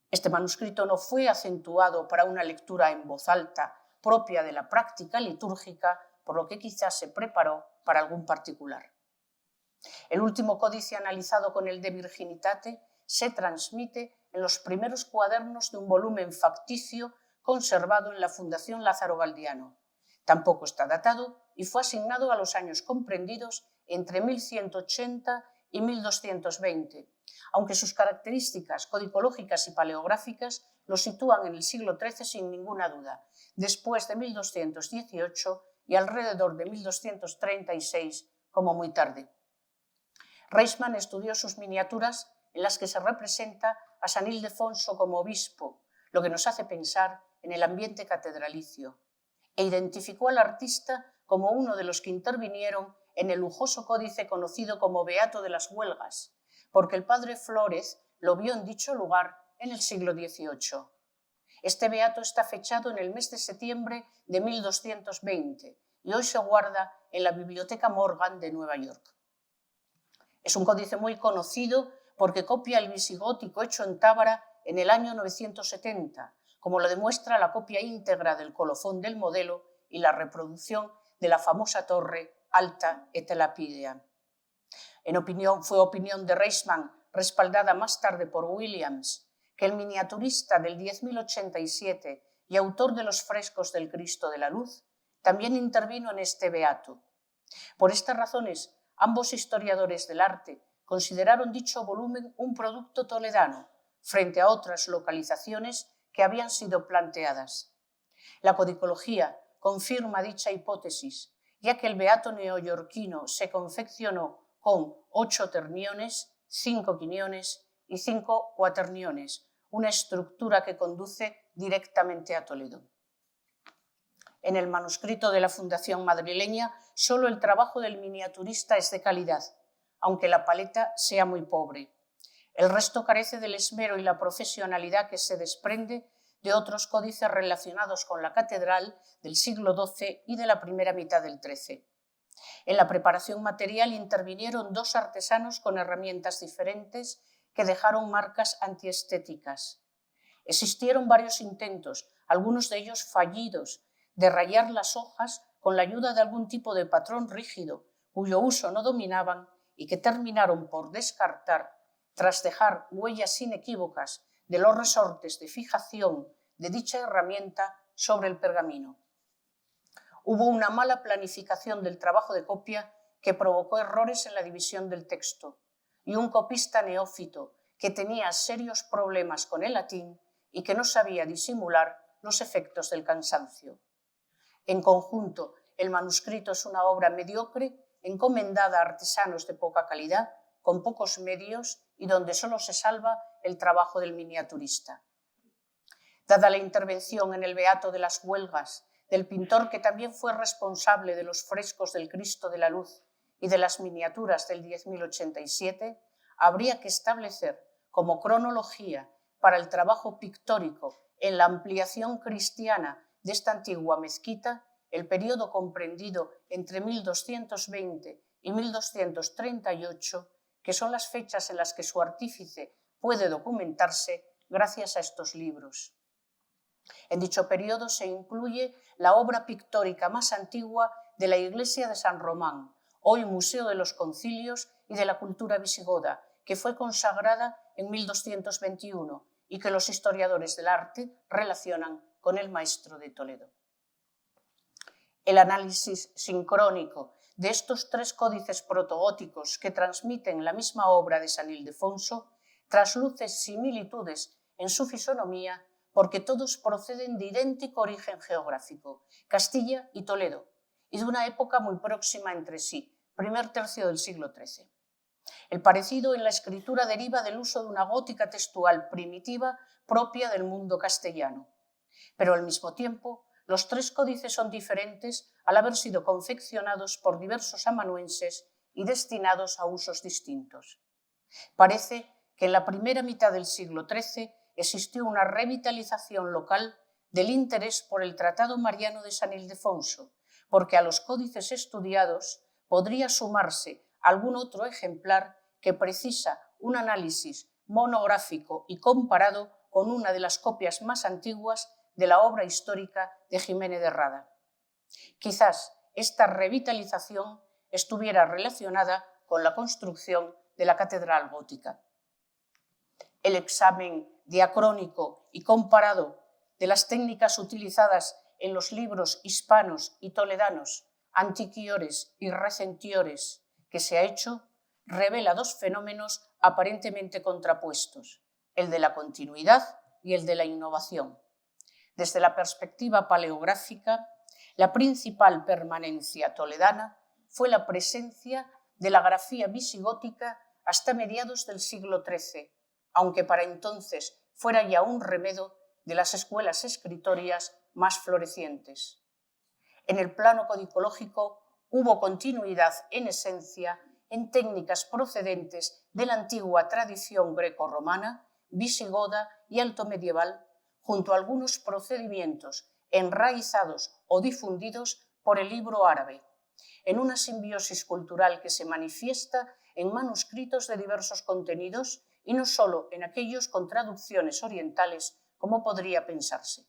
Este manuscrito no fue acentuado para una lectura en voz alta propia de la práctica litúrgica, por lo que quizás se preparó para algún particular. El último códice analizado con el De Virginitate se transmite en los primeros cuadernos de un volumen facticio conservado en la Fundación Lázaro Galdiano. Tampoco está datado y fue asignado a los años comprendidos entre 1180 y 1220, aunque sus características codicológicas y paleográficas lo sitúan en el siglo XIII sin ninguna duda, después de 1218 y alrededor de 1236 como muy tarde. Reisman estudió sus miniaturas en las que se representa a San Ildefonso como obispo, lo que nos hace pensar en el ambiente catedralicio, e identificó al artista como uno de los que intervinieron en el lujoso códice conocido como Beato de las Huelgas, porque el padre Flórez lo vio en dicho lugar en el siglo XVIII. Este beato está fechado en el mes de septiembre de 1220 y hoy se guarda en la Biblioteca Morgan de Nueva York. Es un códice muy conocido porque copia el visigótico hecho en Tábara en el año 970, como lo demuestra la copia íntegra del colofón del modelo y la reproducción de la famosa torre alta etelapídea. Fue opinión de Reisman, respaldada más tarde por Williams, que el miniaturista del 10.087 y autor de los frescos del Cristo de la Luz también intervino en este beato. Por estas razones, ambos historiadores del arte consideraron dicho volumen un producto toledano, frente a otras localizaciones que habían sido planteadas. La codicología confirma dicha hipótesis, ya que el beato neoyorquino se confeccionó con 8 terniones, 5 quiniones y 5 cuaterniones, una estructura que conduce directamente a Toledo. En el manuscrito de la Fundación madrileña, solo el trabajo del miniaturista es de calidad, aunque la paleta sea muy pobre. El resto carece del esmero y la profesionalidad que se desprende de otros códices relacionados con la catedral del siglo XII y de la primera mitad del XIII. En la preparación material intervinieron 2 artesanos con herramientas diferentes que dejaron marcas antiestéticas. Existieron varios intentos, algunos de ellos fallidos, de rayar las hojas con la ayuda de algún tipo de patrón rígido, cuyo uso no dominaban y que terminaron por descartar tras dejar huellas inequívocas de los resortes de fijación de dicha herramienta sobre el pergamino. Hubo una mala planificación del trabajo de copia que provocó errores en la división del texto y un copista neófito que tenía serios problemas con el latín y que no sabía disimular los efectos del cansancio. En conjunto, el manuscrito es una obra mediocre encomendada a artesanos de poca calidad, con pocos medios y donde solo se salva el trabajo del miniaturista. Dada la intervención en el Beato de las Huelgas del pintor que también fue responsable de los frescos del Cristo de la Luz y de las miniaturas del 10.087, habría que establecer como cronología para el trabajo pictórico en la ampliación cristiana de esta antigua mezquita el periodo comprendido entre 1220 y 1238, que son las fechas en las que su artífice puede documentarse gracias a estos libros. En dicho periodo se incluye la obra pictórica más antigua de la iglesia de San Román, hoy Museo de los Concilios y de la Cultura Visigoda, que fue consagrada en 1221 y que los historiadores del arte relacionan con el Maestro de Toledo. El análisis sincrónico de estos tres códices protogóticos que transmiten la misma obra de San Ildefonso trasluce similitudes en su fisonomía porque todos proceden de idéntico origen geográfico, Castilla y Toledo, y de una época muy próxima entre sí, primer tercio del siglo XIII. El parecido en la escritura deriva del uso de una gótica textual primitiva propia del mundo castellano, pero al mismo tiempo los tres códices son diferentes al haber sido confeccionados por diversos amanuenses y destinados a usos distintos. Parece que en la primera mitad del siglo XIII existió una revitalización local del interés por el Tratado Mariano de San Ildefonso, porque a los códices estudiados podría sumarse algún otro ejemplar que precisa un análisis monográfico y comparado con una de las copias más antiguas de la obra histórica de Jiménez de Rada. Quizás esta revitalización estuviera relacionada con la construcción de la catedral gótica. El examen diacrónico y comparado de las técnicas utilizadas en los libros hispanos y toledanos, antiquiores y recentiores, que se ha hecho, revela dos fenómenos aparentemente contrapuestos, el de la continuidad y el de la innovación. Desde la perspectiva paleográfica, la principal permanencia toledana fue la presencia de la grafía visigótica hasta mediados del siglo XIII, aunque para entonces fuera ya un remedo de las escuelas escritorias más florecientes. En el plano codicológico hubo continuidad en esencia en técnicas procedentes de la antigua tradición grecorromana, visigoda y altomedieval, junto a algunos procedimientos enraizados o difundidos por el libro árabe, en una simbiosis cultural que se manifiesta en manuscritos de diversos contenidos y no solo en aquellos con traducciones orientales, como podría pensarse.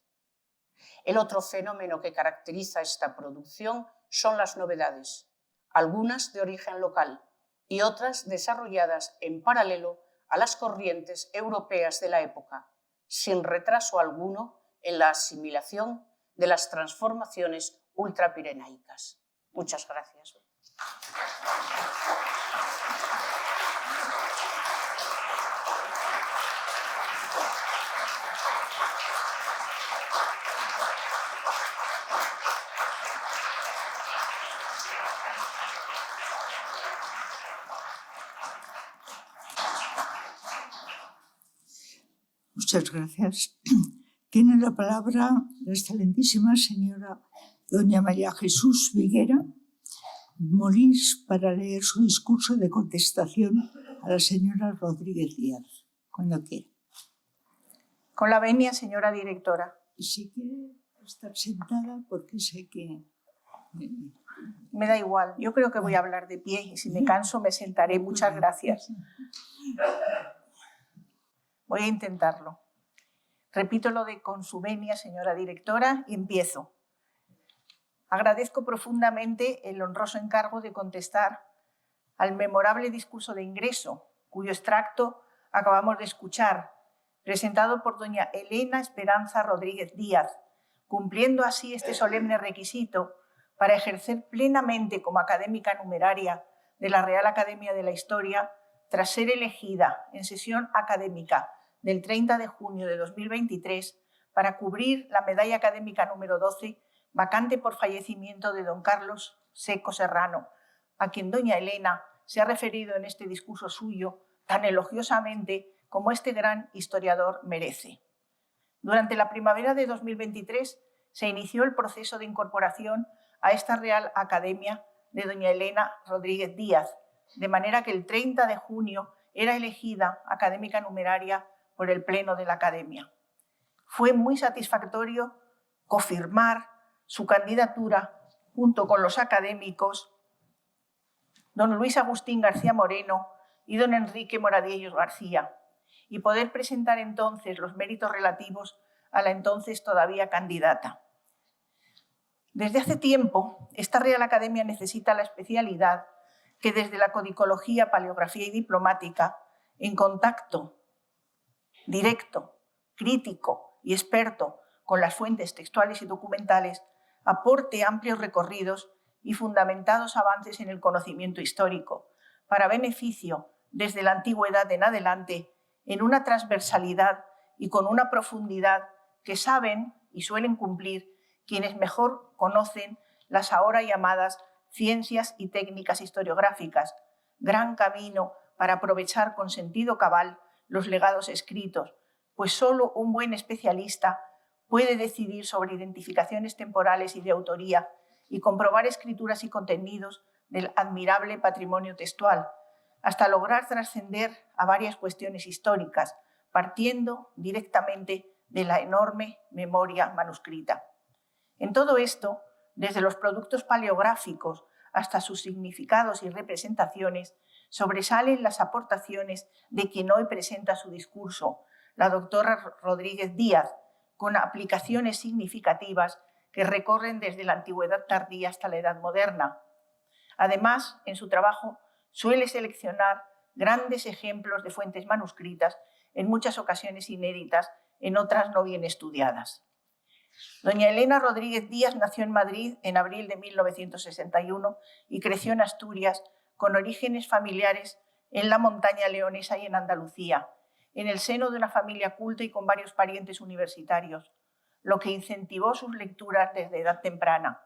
El otro fenómeno que caracteriza esta producción son las novedades, algunas de origen local y otras desarrolladas en paralelo a las corrientes europeas de la época, sin retraso alguno en la asimilación de las transformaciones ultrapirenaicas. Muchas gracias. Muchas gracias. Tiene la palabra la excelentísima señora doña María Jesús Viguera Molins para leer su discurso de contestación a la señora Rodríguez Díaz, cuando quiera. Con la venia, señora directora. Y si quiere estar sentada, porque sé que... Me da igual, yo creo que voy a hablar de pie y si me canso me sentaré. Muchas gracias. Voy a intentarlo. Repito lo de con su venia, señora directora, y empiezo. Agradezco profundamente el honroso encargo de contestar al memorable discurso de ingreso, cuyo extracto acabamos de escuchar, presentado por doña Elena Esperanza Rodríguez Díaz, cumpliendo así este solemne requisito para ejercer plenamente como académica numeraria de la Real Academia de la Historia, tras ser elegida en sesión académica del 30 de junio de 2023 para cubrir la medalla académica número 12, vacante por fallecimiento de don Carlos Seco Serrano, a quien doña Elena se ha referido en este discurso suyo tan elogiosamente como este gran historiador merece. Durante la primavera de 2023 se inició el proceso de incorporación a esta Real Academia de doña Elena Rodríguez Díaz, de manera que el 30 de junio era elegida académica numeraria por el Pleno de la Academia. Fue muy satisfactorio confirmar su candidatura junto con los académicos don Luis Agustín García Moreno y don Enrique Moradiellos García, y poder presentar entonces los méritos relativos a la entonces todavía candidata. Desde hace tiempo, esta Real Academia necesita la especialidad que desde la codicología, paleografía y diplomática, en contacto directo, crítico y experto con las fuentes textuales y documentales, aporte amplios recorridos y fundamentados avances en el conocimiento histórico, para beneficio, desde la antigüedad en adelante, en una transversalidad y con una profundidad que saben y suelen cumplir quienes mejor conocen las ahora llamadas ciencias y técnicas historiográficas, gran camino para aprovechar con sentido cabal los legados escritos, pues solo un buen especialista puede decidir sobre identificaciones temporales y de autoría y comprobar escrituras y contenidos del admirable patrimonio textual, hasta lograr trascender a varias cuestiones históricas, partiendo directamente de la enorme memoria manuscrita. En todo esto, desde los productos paleográficos hasta sus significados y representaciones, sobresalen las aportaciones de quien hoy presenta su discurso, la doctora Rodríguez Díaz, con aplicaciones significativas que recorren desde la antigüedad tardía hasta la edad moderna. Además, en su trabajo suele seleccionar grandes ejemplos de fuentes manuscritas, en muchas ocasiones inéditas, en otras no bien estudiadas. Doña Elena Rodríguez Díaz nació en Madrid en abril de 1961 y creció en Asturias, con orígenes familiares en la montaña leonesa y en Andalucía, en el seno de una familia culta y con varios parientes universitarios, lo que incentivó sus lecturas desde edad temprana.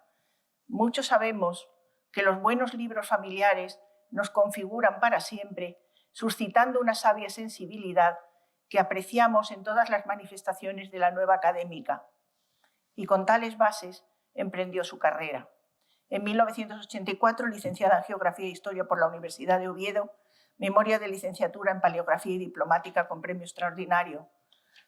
Muchos sabemos que los buenos libros familiares nos configuran para siempre, suscitando una sabia sensibilidad que apreciamos en todas las manifestaciones de la nueva académica. Y con tales bases emprendió su carrera. En 1984, licenciada en Geografía e Historia por la Universidad de Oviedo, memoria de licenciatura en Paleografía y Diplomática con premio extraordinario.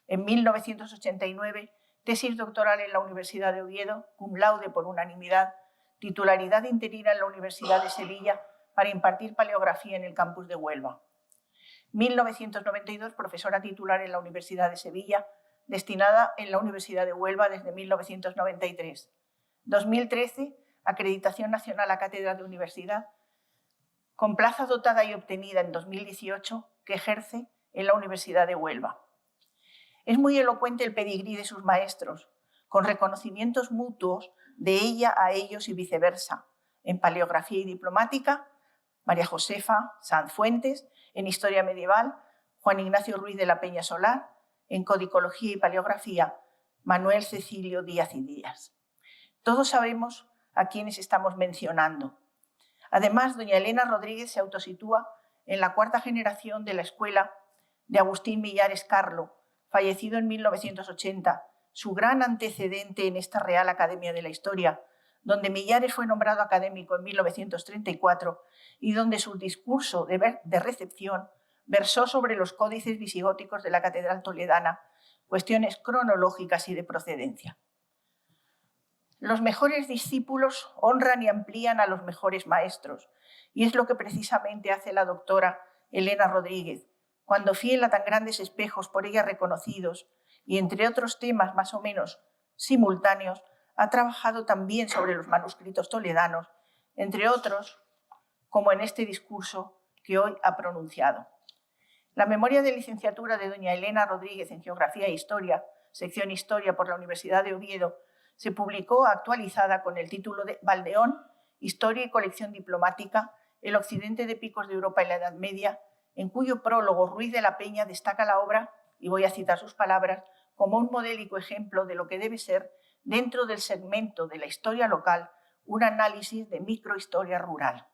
En 1989, tesis doctoral en la Universidad de Oviedo, cum laude por unanimidad, titularidad interina en la Universidad de Sevilla para impartir paleografía en el campus de Huelva. 1992, profesora titular en la Universidad de Sevilla, destinada en la Universidad de Huelva desde 1993. 2013, acreditación nacional a cátedra de universidad, con plaza dotada y obtenida en 2018, que ejerce en la Universidad de Huelva. Es muy elocuente el pedigrí de sus maestros, con reconocimientos mutuos de ella a ellos y viceversa. En Paleografía y Diplomática, María Josefa Sanz Fuentes; en Historia Medieval, Juan Ignacio Ruiz de la Peña Solar; en Codicología y Paleografía, Manuel Cecilio Díaz y Díaz. Todos sabemos a quiénes estamos mencionando. Además, doña Elena Rodríguez se autositúa en la cuarta generación de la escuela de Agustín Millares Carlo, fallecido en 1980, su gran antecedente en esta Real Academia de la Historia, donde Millares fue nombrado académico en 1934 y donde su discurso de recepción versó sobre los códices visigóticos de la Catedral Toledana, cuestiones cronológicas y de procedencia. Los mejores discípulos honran y amplían a los mejores maestros, y es lo que precisamente hace la doctora Elena Rodríguez, cuando fiel a tan grandes espejos por ella reconocidos, y entre otros temas más o menos simultáneos, ha trabajado también sobre los manuscritos toledanos, entre otros, como en este discurso que hoy ha pronunciado. La memoria de licenciatura de doña Elena Rodríguez en Geografía e Historia, sección Historia por la Universidad de Oviedo, se publicó actualizada con el título de Valdeón, Historia y colección diplomática, el occidente de picos de Europa en la Edad Media, en cuyo prólogo Ruiz de la Peña destaca la obra, y voy a citar sus palabras, como un modélico ejemplo de lo que debe ser, dentro del segmento de la historia local, un análisis de microhistoria rural.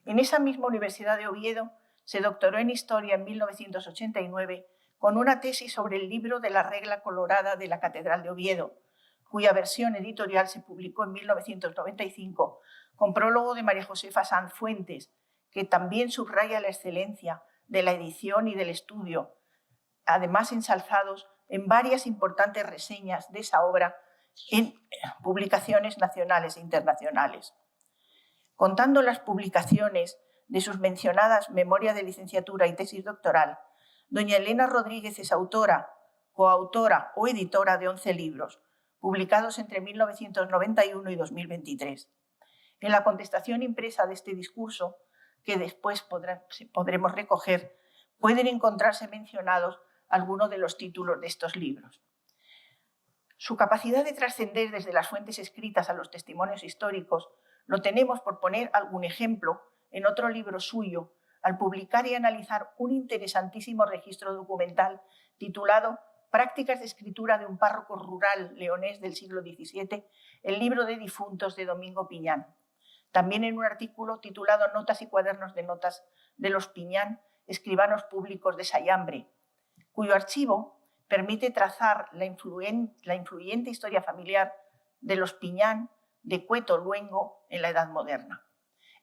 En esa misma Universidad de Oviedo se doctoró en Historia en 1989 con una tesis sobre el libro de la regla colorada de la Catedral de Oviedo, cuya versión editorial se publicó en 1995, con prólogo de María Josefa Sanz Fuentes, que también subraya la excelencia de la edición y del estudio, además ensalzados en varias importantes reseñas de esa obra en publicaciones nacionales e internacionales. Contando las publicaciones de sus mencionadas Memoria de Licenciatura y Tesis Doctoral, doña Elena Rodríguez es autora, coautora o editora de 11 libros, publicados entre 1991 y 2023. En la contestación impresa de este discurso, que después podremos recoger, pueden encontrarse mencionados algunos de los títulos de estos libros. Su capacidad de trascender desde las fuentes escritas a los testimonios históricos lo tenemos, por poner algún ejemplo, en otro libro suyo, al publicar y analizar un interesantísimo registro documental titulado Prácticas de escritura de un párroco rural leonés del siglo XVII, el libro de difuntos de Domingo Piñán. También en un artículo titulado Notas y cuadernos de notas de los Piñán, escribanos públicos de Sayambre, cuyo archivo permite trazar la influyente historia familiar de los Piñán de Cueto Luengo en la Edad Moderna.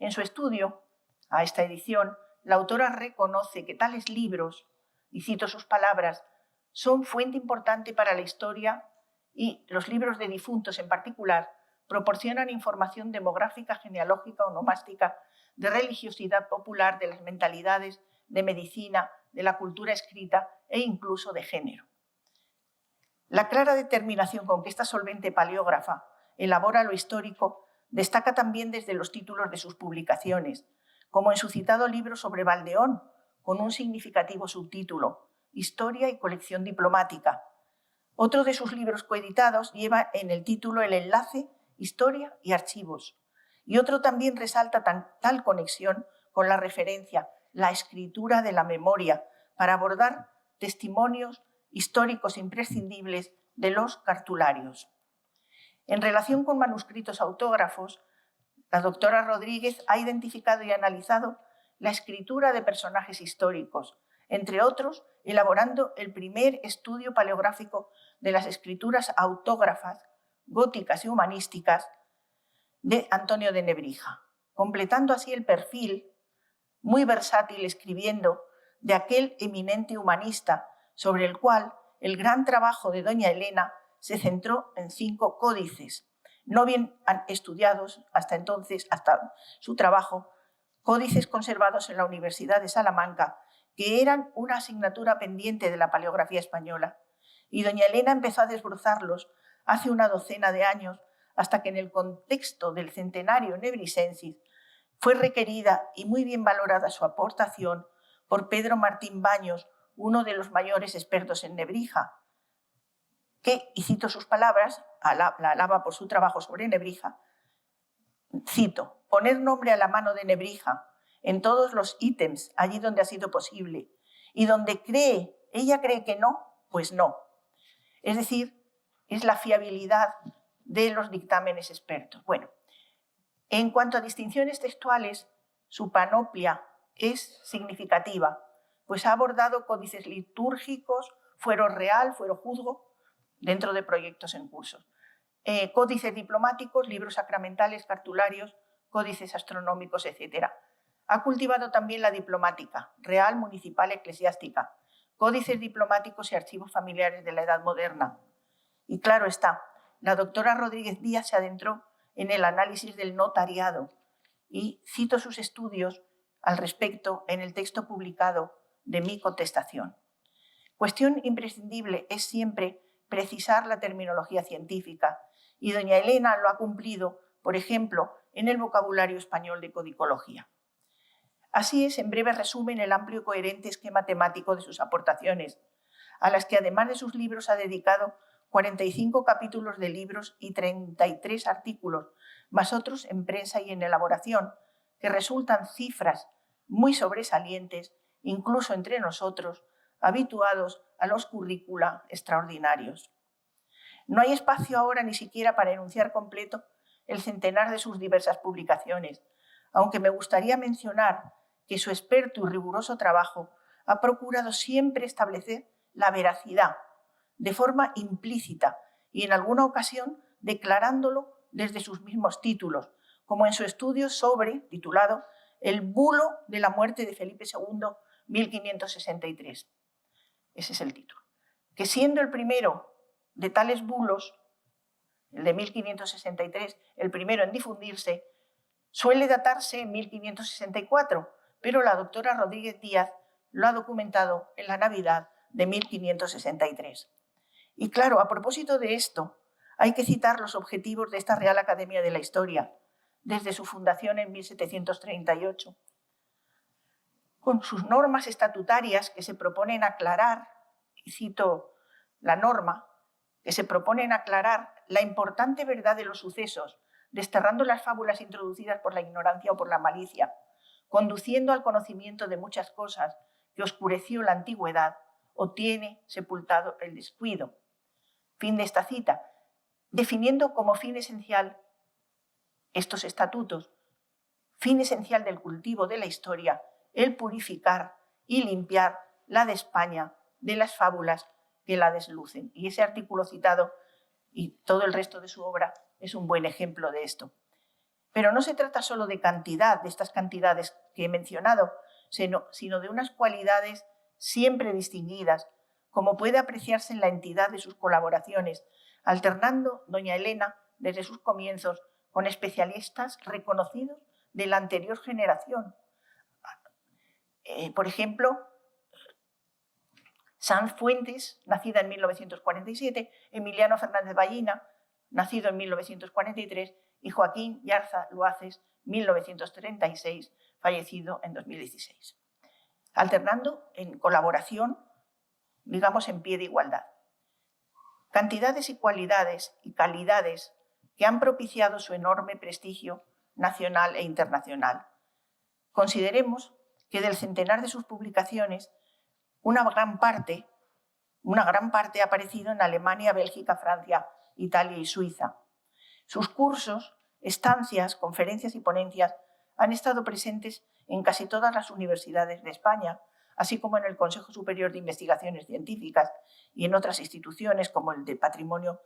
En su estudio a esta edición, la autora reconoce que tales libros, y cito sus palabras, son fuente importante para la historia y los libros de difuntos en particular proporcionan información demográfica, genealógica, onomástica, de religiosidad popular, de las mentalidades, de medicina, de la cultura escrita e incluso de género. La clara determinación con que esta solvente paleógrafa elabora lo histórico destaca también desde los títulos de sus publicaciones, como en su citado libro sobre Valdeón, con un significativo subtítulo, Historia y colección diplomática. Otro de sus libros coeditados lleva en el título el enlace Historia y archivos, y otro también resalta tal conexión con la referencia, la escritura de la memoria, para abordar testimonios históricos imprescindibles de los cartularios. En relación con manuscritos autógrafos, la doctora Rodríguez ha identificado y analizado la escritura de personajes históricos, entre otros, elaborando el primer estudio paleográfico de las escrituras autógrafas, góticas y humanísticas de Antonio de Nebrija, completando así el perfil muy versátil escribiendo de aquel eminente humanista sobre el cual el gran trabajo de doña Elena se centró en 5 códices, no bien estudiados hasta entonces, hasta su trabajo, códices conservados en la Universidad de Salamanca, que eran una asignatura pendiente de la paleografía española, y doña Elena empezó a desbrozarlos hace una docena de años, hasta que en el contexto del centenario nebrisensis fue requerida y muy bien valorada su aportación por Pedro Martín Baños, uno de los mayores expertos en Nebrija, que, y cito sus palabras, la alaba por su trabajo sobre Nebrija, cito, poner nombre a la mano de Nebrija en todos los ítems allí donde ha sido posible y donde ella cree que no, pues no. Es decir, es la fiabilidad de los dictámenes expertos. Bueno, en cuanto a distinciones textuales, su panoplia es significativa, pues ha abordado códices litúrgicos, fuero real, fuero juzgo, dentro de proyectos en curso, códices diplomáticos, libros sacramentales, cartularios, códices astronómicos, etc. Ha cultivado también la diplomática, real, municipal, eclesiástica, códices diplomáticos y archivos familiares de la Edad Moderna. Y claro está, la doctora Rodríguez Díaz se adentró en el análisis del notariado y cito sus estudios al respecto en el texto publicado de mi contestación. Cuestión imprescindible es siempre precisar la terminología científica y doña Elena lo ha cumplido, por ejemplo, en el vocabulario español de codicología. Así es, en breve resumen, el amplio y coherente esquema temático de sus aportaciones, a las que además de sus libros ha dedicado 45 capítulos de libros y 33 artículos, más otros en prensa y en elaboración, que resultan cifras muy sobresalientes, incluso entre nosotros, habituados a los currícula extraordinarios. No hay espacio ahora ni siquiera para enunciar completo el centenar de sus diversas publicaciones, aunque me gustaría mencionar que su experto y riguroso trabajo ha procurado siempre establecer la veracidad, de forma implícita, y en alguna ocasión declarándolo desde sus mismos títulos, como en su estudio titulado El bulo de la muerte de Felipe II, 1563. Ese es el título. Que siendo el primero de tales bulos, el de 1563, el primero en difundirse, suele datarse en 1564, pero la doctora Rodríguez Díaz lo ha documentado en la Navidad de 1563. Y claro, a propósito de esto, hay que citar los objetivos de esta Real Academia de la Historia, desde su fundación en 1738, con sus normas estatutarias que se proponen aclarar, y cito la norma, que se proponen aclarar la importante verdad de los sucesos, desterrando las fábulas introducidas por la ignorancia o por la malicia, conduciendo al conocimiento de muchas cosas que oscureció la antigüedad o tiene sepultado el descuido. Fin de esta cita, definiendo como fin esencial estos estatutos, fin esencial del cultivo de la historia, el purificar y limpiar la de España de las fábulas que la deslucen. Y ese artículo citado y todo el resto de su obra es un buen ejemplo de esto. Pero no se trata solo de cantidad, de estas cantidades que he mencionado, sino de unas cualidades siempre distinguidas, como puede apreciarse en la entidad de sus colaboraciones, alternando doña Elena desde sus comienzos con especialistas reconocidos de la anterior generación. Por ejemplo, Sanz Fuentes, nacida en 1947, Emiliano Fernández Ballina, nacido en 1943, y Joaquín Yarza Luaces, 1936, fallecido en 2016. Alternando en colaboración, digamos en pie de igualdad. Cantidades y cualidades y calidades que han propiciado su enorme prestigio nacional e internacional. Consideremos que del centenar de sus publicaciones, una gran parte ha aparecido en Alemania, Bélgica, Francia, Italia y Suiza. Sus cursos, estancias, conferencias y ponencias han estado presentes en casi todas las universidades de España, así como en el Consejo Superior de Investigaciones Científicas y en otras instituciones como el de Patrimonio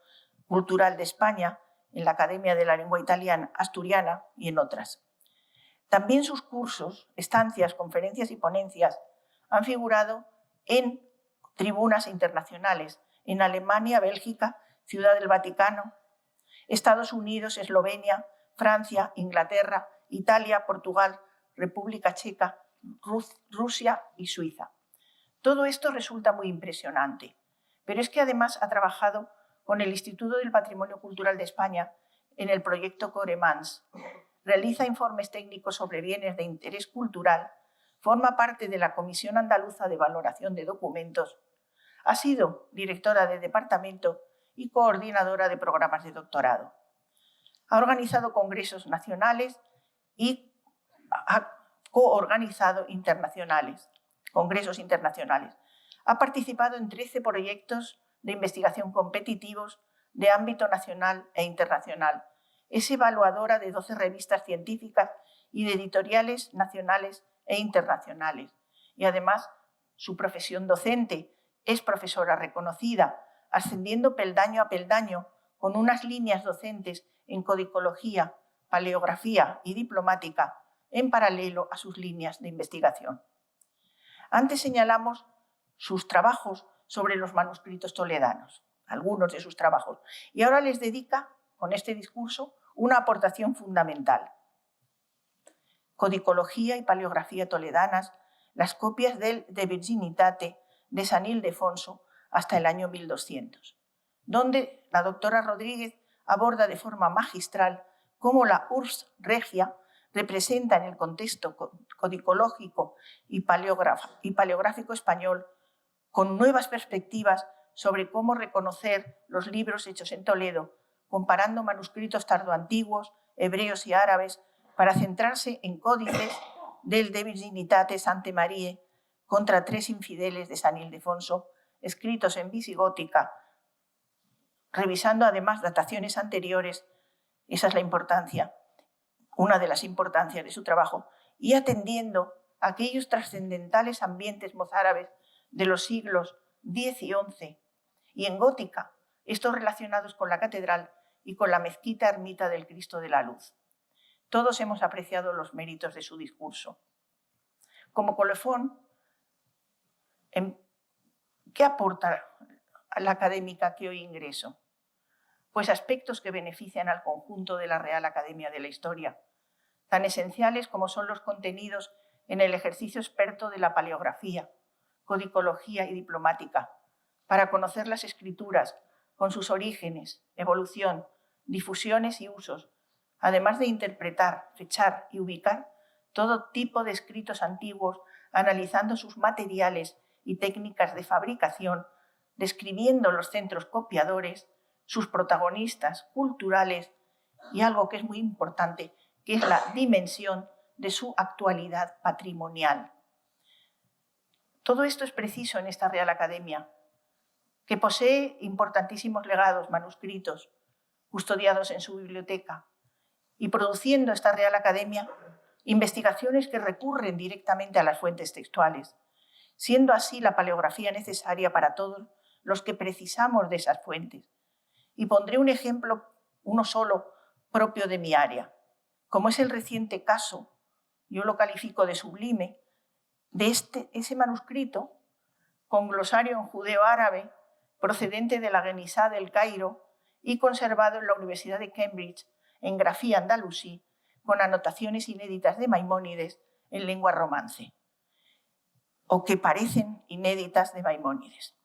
Cultural de España, en la Academia de la Lengua Italiana Asturiana y en otras. También sus cursos, estancias, conferencias y ponencias han figurado en tribunas internacionales en Alemania, Bélgica, Ciudad del Vaticano, Estados Unidos, Eslovenia, Francia, Inglaterra, Italia, Portugal, República Checa, Rusia y Suiza. Todo esto resulta muy impresionante, pero es que además ha trabajado con el Instituto del Patrimonio Cultural de España en el proyecto Coremans, realiza informes técnicos sobre bienes de interés cultural, forma parte de la Comisión Andaluza de Valoración de Documentos, ha sido directora de departamento y coordinadora de programas de doctorado. Ha organizado congresos nacionales y ha coorganizado congresos internacionales. Ha participado en 13 proyectos de investigación competitivos de ámbito nacional e internacional. Es evaluadora de 12 revistas científicas y de editoriales nacionales e internacionales. Y además, su profesión docente es profesora reconocida, ascendiendo peldaño a peldaño con unas líneas docentes en codicología, paleografía y diplomática en paralelo a sus líneas de investigación. Antes señalamos sus trabajos sobre los manuscritos toledanos, algunos de sus trabajos, y ahora les dedica, con este discurso, una aportación fundamental. Codicología y paleografía toledanas, las copias del De Virginitate de San Ildefonso hasta el año 1200, donde la doctora Rodríguez aborda de forma magistral cómo la Urs Regia representa en el contexto codicológico y paleográfico español con nuevas perspectivas sobre cómo reconocer los libros hechos en Toledo, comparando manuscritos tardoantiguos, hebreos y árabes, para centrarse en códices del De Virginitate Sancte Mariae contra 3 infideles de San Ildefonso, escritos en visigótica, revisando además dataciones anteriores. Esa es la importancia, una de las importancias de su trabajo, y atendiendo a aquellos trascendentales ambientes mozárabes de los siglos X y XI, y en gótica, estos relacionados con la catedral y con la mezquita ermita del Cristo de la Luz. Todos hemos apreciado los méritos de su discurso. Como colofón, ¿qué aporta a la académica que hoy ingreso? Pues aspectos que benefician al conjunto de la Real Academia de la Historia, tan esenciales como son los contenidos en el ejercicio experto de la paleografía, codicología y diplomática, para conocer las escrituras con sus orígenes, evolución, difusiones y usos, además de interpretar, fechar y ubicar todo tipo de escritos antiguos, analizando sus materiales y técnicas de fabricación, describiendo los centros copiadores, sus protagonistas culturales y algo que es muy importante, que es la dimensión de su actualidad patrimonial. Todo esto es preciso en esta Real Academia, que posee importantísimos legados manuscritos custodiados en su biblioteca y produciendo esta Real Academia investigaciones que recurren directamente a las fuentes textuales, siendo así la paleografía necesaria para todos los que precisamos de esas fuentes. Y pondré un ejemplo, uno solo, propio de mi área, como es el reciente caso, yo lo califico de sublime, de ese manuscrito con glosario en judeo-árabe procedente de la Guenisá del Cairo y conservado en la Universidad de Cambridge en grafía andalusí, con anotaciones inéditas de Maimónides en lengua romance, o que parecen inéditas de Maimónides.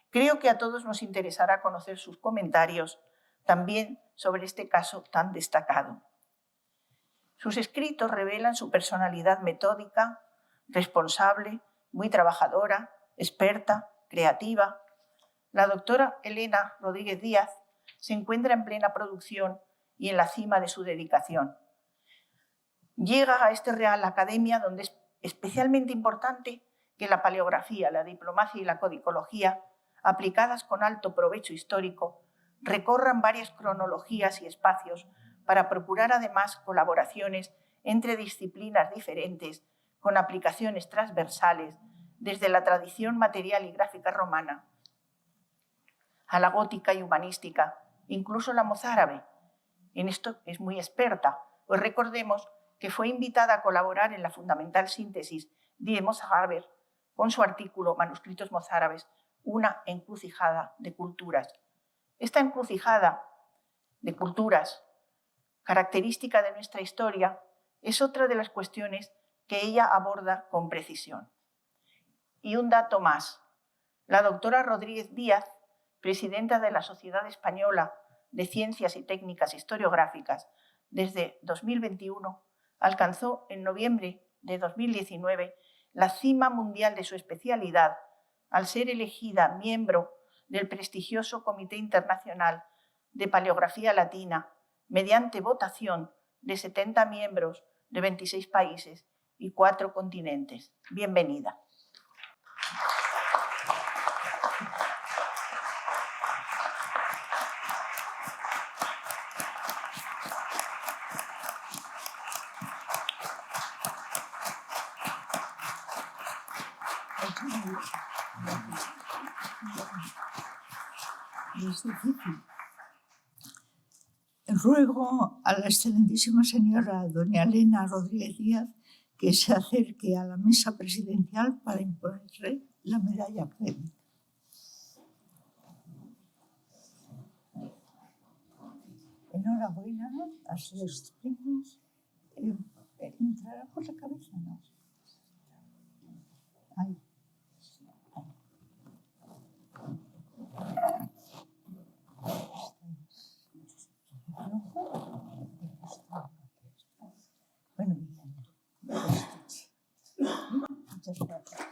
Creo que a todos nos interesará conocer sus comentarios también sobre este caso tan destacado. Sus escritos revelan su personalidad metódica, responsable, muy trabajadora, experta, creativa. La doctora Elena Rodríguez Díaz se encuentra en plena producción y en la cima de su dedicación. Llega a esta Real Academia donde es especialmente importante que la paleografía, la diplomacia y la codicología, aplicadas con alto provecho histórico, recorran varias cronologías y espacios para procurar además colaboraciones entre disciplinas diferentes con aplicaciones transversales desde la tradición material y gráfica romana a la gótica y humanística, incluso la mozárabe. En esto es muy experta, pues recordemos que fue invitada a colaborar en la fundamental síntesis de Mozárabe con su artículo Manuscritos mozárabes, una encrucijada de culturas. Esta encrucijada de culturas, característica de nuestra historia, es otra de las cuestiones que ella aborda con precisión. Y un dato más. La doctora Rodríguez Díaz, presidenta de la Sociedad Española de Ciencias y Técnicas Historiográficas desde 2021, alcanzó en noviembre de 2019 la cima mundial de su especialidad al ser elegida miembro del prestigioso Comité Internacional de Paleografía Latina mediante votación de 70 miembros de 26 países y 4 continentes. Bienvenida. Ruego a la excelentísima señora doña Elena Rodríguez Díaz que se acerque a la mesa presidencial para imponerle la medalla académica. Enhorabuena a sus primos. ¿Entrará por la cabeza? No. Ay. Bueno, muchas gracias.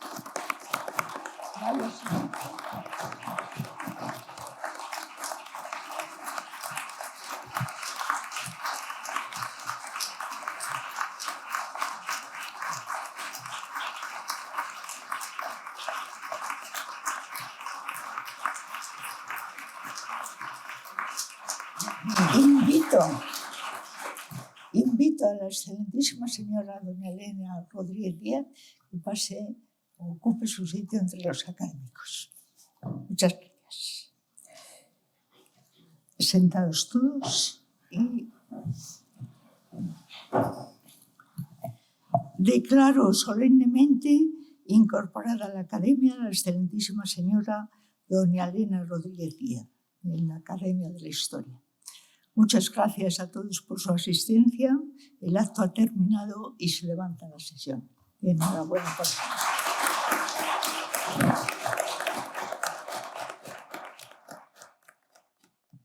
Invito a la excelentísima señora doña Elena Rodríguez Díaz que pase o ocupe su sitio entre los académicos. Muchas gracias. Sentados todos y declaro solemnemente incorporada a la Academia la excelentísima señora doña Elena Rodríguez Díaz, en la Academia de la Historia. Muchas gracias a todos por su asistencia. El acto ha terminado y se levanta la sesión. Enhorabuena por